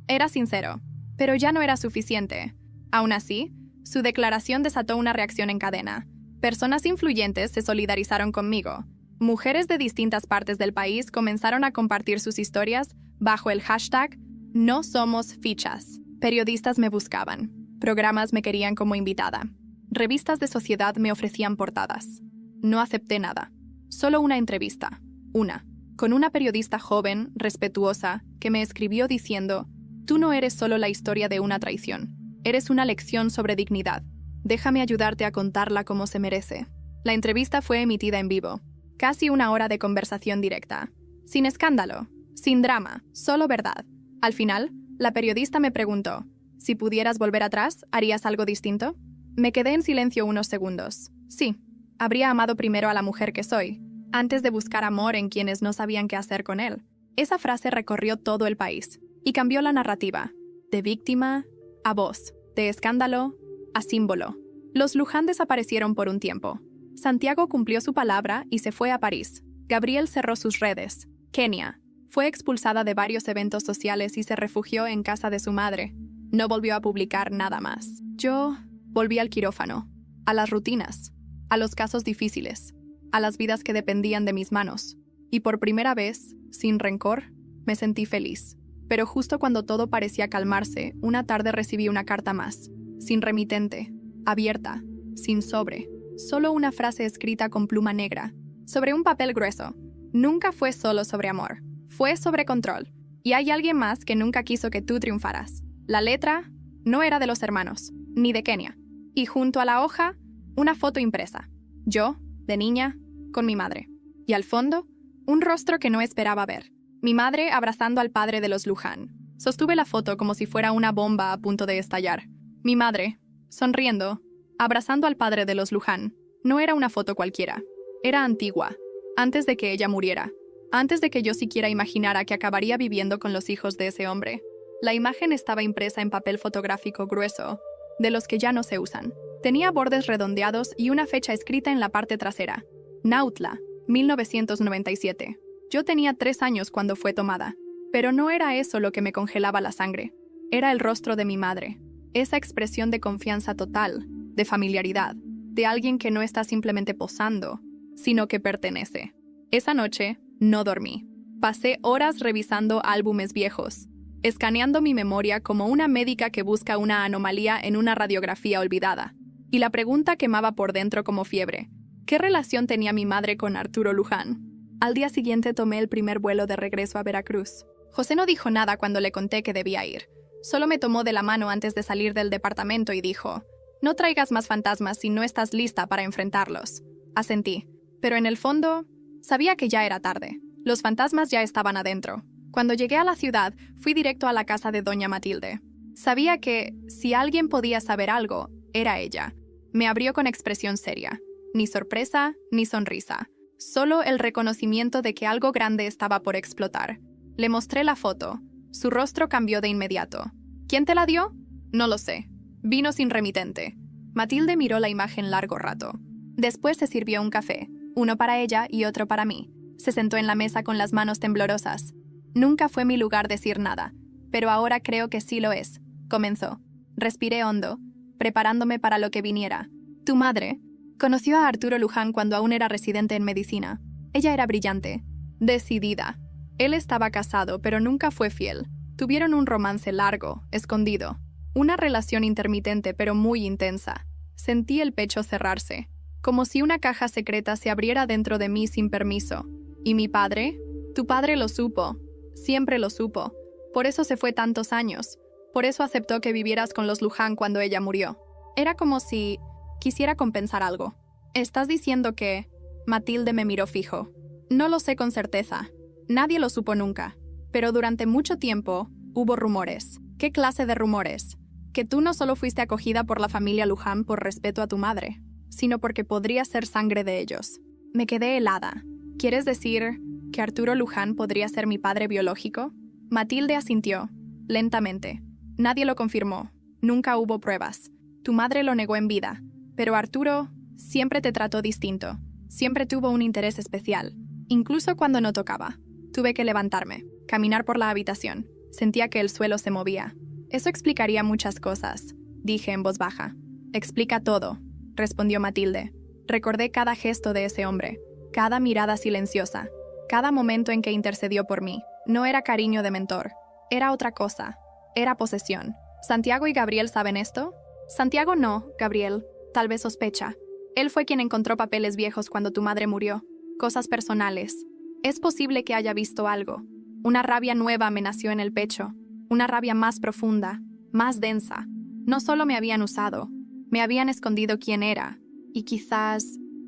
Era sincero, pero ya no era suficiente. Aún así, su declaración desató una reacción en cadena. Personas influyentes se solidarizaron conmigo. Mujeres de distintas partes del país comenzaron a compartir sus historias bajo el hashtag No Somos Fichas. Periodistas me buscaban. Programas me querían como invitada. Revistas de sociedad me ofrecían portadas. No acepté nada. Solo una entrevista. Una. Con una periodista joven, respetuosa, que me escribió diciendo: tú no eres solo la historia de una traición. Eres una lección sobre dignidad. Déjame ayudarte a contarla como se merece. La entrevista fue emitida en vivo. Casi 1 hora de conversación directa. Sin escándalo, sin drama, solo verdad. Al final, la periodista me preguntó: si pudieras volver atrás, ¿harías algo distinto? Me quedé en silencio unos segundos. Sí, habría amado primero a la mujer que soy, antes de buscar amor en quienes no sabían qué hacer con él. Esa frase recorrió todo el país y cambió la narrativa. De víctima a voz, de escándalo a símbolo. Los Luján desaparecieron por un tiempo. Santiago cumplió su palabra y se fue a París. Gabriel cerró sus redes. Kenia fue expulsada de varios eventos sociales y se refugió en casa de su madre. No volvió a publicar nada más. Yo volví al quirófano, a las rutinas, a los casos difíciles, a las vidas que dependían de mis manos. Y por primera vez, sin rencor, me sentí feliz. Pero justo cuando todo parecía calmarse, una tarde recibí una carta más, sin remitente, abierta, sin sobre, solo una frase escrita con pluma negra, sobre un papel grueso. Nunca fue solo sobre amor, fue sobre control. Y hay alguien más que nunca quiso que tú triunfaras. La letra no era de los hermanos, ni de Kenia. Y junto a la hoja, una foto impresa. Yo, de niña, con mi madre. Y al fondo, un rostro que no esperaba ver. Mi madre abrazando al padre de los Luján. Sostuve la foto como si fuera una bomba a punto de estallar. Mi madre, sonriendo, abrazando al padre de los Luján. No era una foto cualquiera. Era antigua, antes de que ella muriera. Antes de que yo siquiera imaginara que acabaría viviendo con los hijos de ese hombre. La imagen estaba impresa en papel fotográfico grueso, de los que ya no se usan. Tenía bordes redondeados y una fecha escrita en la parte trasera. Nautla, 1997. Yo tenía 3 años cuando fue tomada. Pero no era eso lo que me congelaba la sangre. Era el rostro de mi madre. Esa expresión de confianza total, de familiaridad, de alguien que no está simplemente posando, sino que pertenece. Esa noche, no dormí. Pasé horas revisando álbumes viejos, escaneando mi memoria como una médica que busca una anomalía en una radiografía olvidada. Y la pregunta quemaba por dentro como fiebre. ¿Qué relación tenía mi madre con Arturo Luján? Al día siguiente tomé el primer vuelo de regreso a Veracruz. José no dijo nada cuando le conté que debía ir. Solo me tomó de la mano antes de salir del departamento y dijo: «No traigas más fantasmas si no estás lista para enfrentarlos». Asentí, pero en el fondo, sabía que ya era tarde. Los fantasmas ya estaban adentro. Cuando llegué a la ciudad, fui directo a la casa de doña Matilde. Sabía que, si alguien podía saber algo, era ella. Me abrió con expresión seria. Ni sorpresa, ni sonrisa. Solo el reconocimiento de que algo grande estaba por explotar. Le mostré la foto. Su rostro cambió de inmediato. ¿Quién te la dio? No lo sé. Vino sin remitente. Matilde miró la imagen largo rato. Después se sirvió un café, uno para ella y otro para mí. Se sentó en la mesa con las manos temblorosas. Nunca fue mi lugar decir nada, pero ahora creo que sí lo es. Comenzó. Respiré hondo, preparándome para lo que viniera. Tu madre conoció a Arturo Luján cuando aún era residente en medicina. Ella era brillante, decidida. Él estaba casado, pero nunca fue fiel. Tuvieron un romance largo, escondido. Una relación intermitente, pero muy intensa. Sentí el pecho cerrarse, como si una caja secreta se abriera dentro de mí sin permiso. ¿Y mi padre? Tu padre lo supo. Siempre lo supo. Por eso se fue tantos años. Por eso aceptó que vivieras con los Luján cuando ella murió. Era como si quisiera compensar algo. ¿Estás diciendo que...? Matilde me miró fijo. No lo sé con certeza. Nadie lo supo nunca. Pero durante mucho tiempo hubo rumores. ¿Qué clase de rumores? Que tú no solo fuiste acogida por la familia Luján por respeto a tu madre, sino porque podría ser sangre de ellos. Me quedé helada. ¿Quieres decir que Arturo Luján podría ser mi padre biológico? Matilde asintió, lentamente. Nadie lo confirmó. Nunca hubo pruebas. Tu madre lo negó en vida. Pero Arturo siempre te trató distinto. Siempre tuvo un interés especial. Incluso cuando no tocaba. Tuve que levantarme, caminar por la habitación. Sentía que el suelo se movía. Eso explicaría muchas cosas, dije en voz baja. Explica todo, respondió Matilde. Recordé cada gesto de ese hombre, cada mirada silenciosa, cada momento en que intercedió por mí. No era cariño de mentor, era otra cosa, era posesión. ¿Santiago y Gabriel saben esto? Santiago no, Gabriel, tal vez sospecha. Él fue quien encontró papeles viejos cuando tu madre murió, cosas personales. Es posible que haya visto algo. Una rabia nueva me nació en el pecho, una rabia más profunda, más densa. No solo me habían usado, me habían escondido quién era, y quizás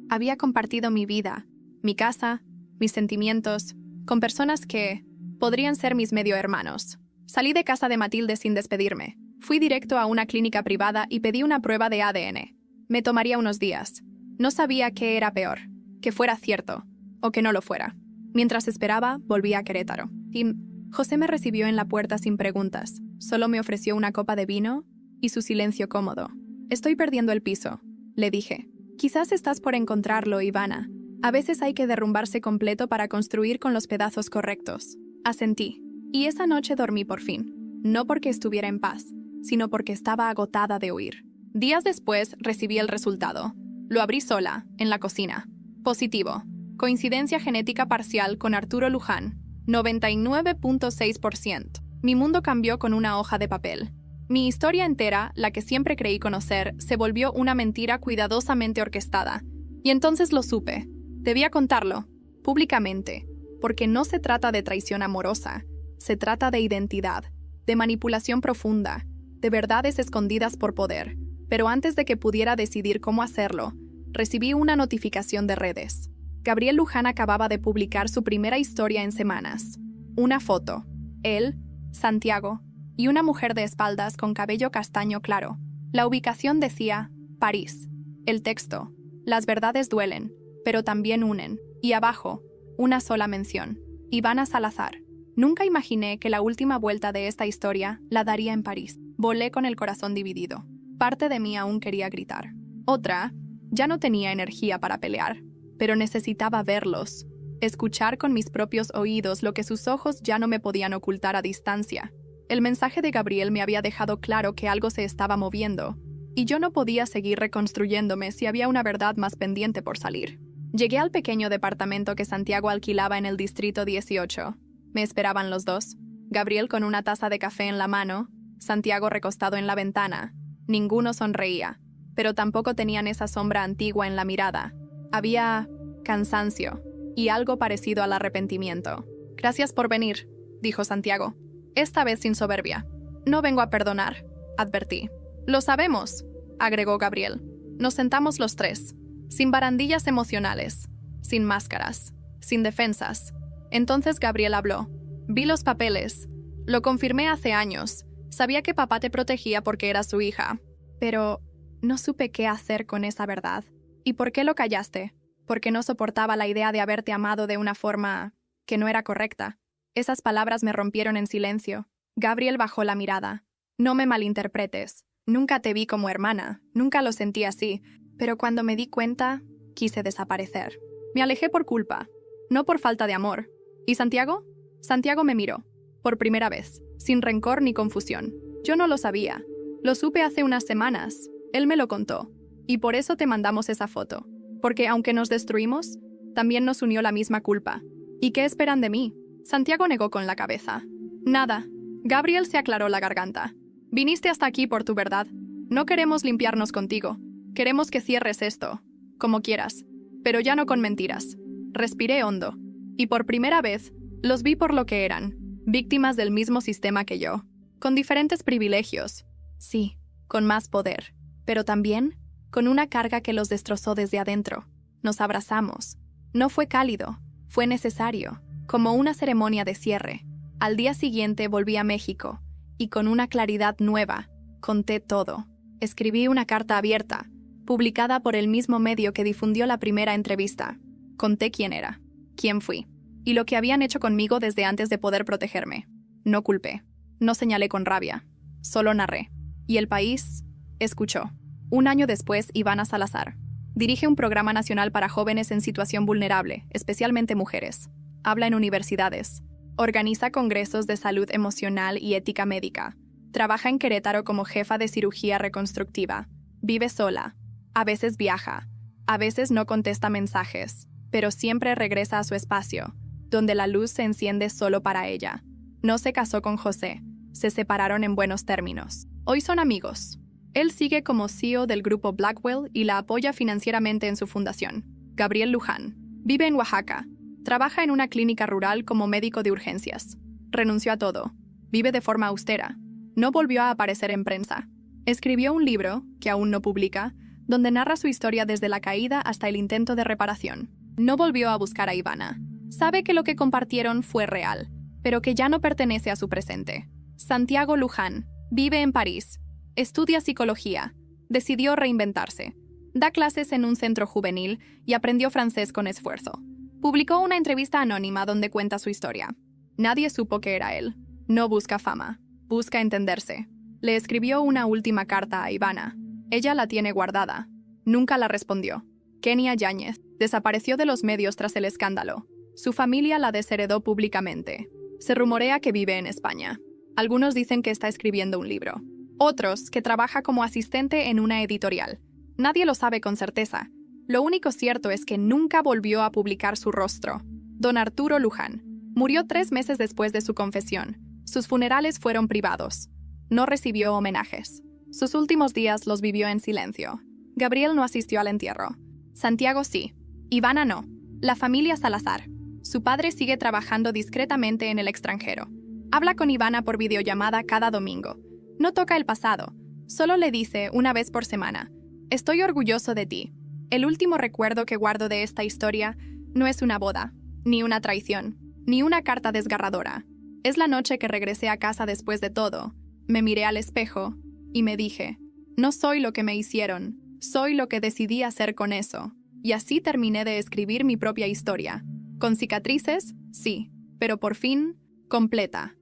había compartido mi vida, mi casa, mis sentimientos, con personas que podrían ser mis medio hermanos. Salí de casa de Matilde sin despedirme. Fui directo a una clínica privada y pedí una prueba de ADN. Me tomaría unos días. No sabía qué era peor, que fuera cierto, o que no lo fuera. Mientras esperaba, volví a Querétaro. Y José me recibió en la puerta sin preguntas. Solo me ofreció una copa de vino y su silencio cómodo. Estoy perdiendo el piso, le dije. Quizás estás por encontrarlo, Ivana. A veces hay que derrumbarse completo para construir con los pedazos correctos. Asentí. Y esa noche dormí por fin. No porque estuviera en paz, sino porque estaba agotada de huir. Días después recibí el resultado. Lo abrí sola, en la cocina. Positivo. Coincidencia genética parcial con Arturo Luján. 99.6%. Mi mundo cambió con una hoja de papel. Mi historia entera, la que siempre creí conocer, se volvió una mentira cuidadosamente orquestada. Y entonces lo supe. Debía contarlo, públicamente, porque no se trata de traición amorosa, se trata de identidad, de manipulación profunda, de verdades escondidas por poder. Pero antes de que pudiera decidir cómo hacerlo, recibí una notificación de redes. Gabriel Luján acababa de publicar su primera historia en semanas. Una foto. Él, Santiago, y una mujer de espaldas con cabello castaño claro. La ubicación decía, París. El texto, las verdades duelen, pero también unen. Y abajo, una sola mención. Ivana Salazar. Nunca imaginé que la última vuelta de esta historia la daría en París. Volé con el corazón dividido. Parte de mí aún quería gritar. Otra, ya no tenía energía para pelear. Pero necesitaba verlos, escuchar con mis propios oídos lo que sus ojos ya no me podían ocultar a distancia. El mensaje de Gabriel me había dejado claro que algo se estaba moviendo, y yo no podía seguir reconstruyéndome si había una verdad más pendiente por salir. Llegué al pequeño departamento que Santiago alquilaba en el Distrito 18. Me esperaban los dos. Gabriel con una taza de café en la mano, Santiago recostado en la ventana. Ninguno sonreía, pero tampoco tenían esa sombra antigua en la mirada. Había cansancio y algo parecido al arrepentimiento. «Gracias por venir», dijo Santiago, esta vez sin soberbia. «No vengo a perdonar», advertí. «Lo sabemos», agregó Gabriel. Nos sentamos los tres, sin barandillas emocionales, sin máscaras, sin defensas. Entonces Gabriel habló. «Vi los papeles. Lo confirmé hace años. Sabía que papá te protegía porque era su hija. Pero no supe qué hacer con esa verdad. ¿Y por qué lo callaste? Porque no soportaba la idea de haberte amado de una forma que no era correcta». Esas palabras me rompieron en silencio. Gabriel bajó la mirada. «No me malinterpretes. Nunca te vi como hermana, nunca lo sentí así, pero cuando me di cuenta, quise desaparecer. Me alejé por culpa, no por falta de amor. ¿Y Santiago?» Santiago me miró, por primera vez, sin rencor ni confusión. «Yo no lo sabía. Lo supe hace unas semanas. Él me lo contó. Y por eso te mandamos esa foto. Porque aunque nos destruimos, también nos unió la misma culpa. ¿Y qué esperan de mí?» Santiago negó con la cabeza. «Nada». Gabriel se aclaró la garganta. «Viniste hasta aquí por tu verdad. No queremos limpiarnos contigo. Queremos que cierres esto, como quieras, pero ya no con mentiras». Respiré hondo, y por primera vez los vi por lo que eran, víctimas del mismo sistema que yo, con diferentes privilegios, sí, con más poder, pero también con una carga que los destrozó desde adentro. Nos abrazamos. No fue cálido, fue necesario, como una ceremonia de cierre. Al día siguiente volví a México, y con una claridad nueva, conté todo. Escribí una carta abierta, publicada por el mismo medio que difundió la primera entrevista. Conté quién era, quién fui, y lo que habían hecho conmigo desde antes de poder protegerme. No culpé, no señalé con rabia, solo narré. Y el país escuchó. Un año después, Ivana Salazar dirige un programa nacional para jóvenes en situación vulnerable, especialmente mujeres. Habla en universidades. Organiza congresos de salud emocional y ética médica. Trabaja en Querétaro como jefa de cirugía reconstructiva. Vive sola. A veces viaja. A veces no contesta mensajes, pero siempre regresa a su espacio, donde la luz se enciende solo para ella. No se casó con José. Se separaron en buenos términos. Hoy son amigos. Él sigue como CEO del grupo Blackwell y la apoya financieramente en su fundación. Gabriel Luján. Vive en Oaxaca. Trabaja en una clínica rural como médico de urgencias. Renunció a todo. Vive de forma austera. No volvió a aparecer en prensa. Escribió un libro, que aún no publica, donde narra su historia desde la caída hasta el intento de reparación. No volvió a buscar a Ivana. Sabe que lo que compartieron fue real, pero que ya no pertenece a su presente. Santiago Luján. Vive en París. Estudia psicología. Decidió reinventarse. Da clases en un centro juvenil y aprendió francés con esfuerzo. Publicó una entrevista anónima donde cuenta su historia. Nadie supo que era él. No busca fama. Busca entenderse. Le escribió una última carta a Ivana. Ella la tiene guardada. Nunca la respondió. Kenia Yáñez desapareció de los medios tras el escándalo. Su familia la desheredó públicamente. Se rumorea que vive en España. Algunos dicen que está escribiendo un libro. Otros que trabaja como asistente en una editorial. Nadie lo sabe con certeza. Lo único cierto es que nunca volvió a publicar su rostro. Don Arturo Luján murió 3 meses después de su confesión. Sus funerales fueron privados. No recibió homenajes. Sus últimos días los vivió en silencio. Gabriel no asistió al entierro. Santiago sí. Ivana no. La familia Salazar. Su padre sigue trabajando discretamente en el extranjero. Habla con Ivana por videollamada cada domingo. No toca el pasado. Solo le dice una vez por semana: «Estoy orgulloso de ti». El último recuerdo que guardo de esta historia no es una boda, ni una traición, ni una carta desgarradora. Es la noche que regresé a casa después de todo. Me miré al espejo y me dije: no soy lo que me hicieron, soy lo que decidí hacer con eso. Y así terminé de escribir mi propia historia. Con cicatrices, sí, pero por fin, completa.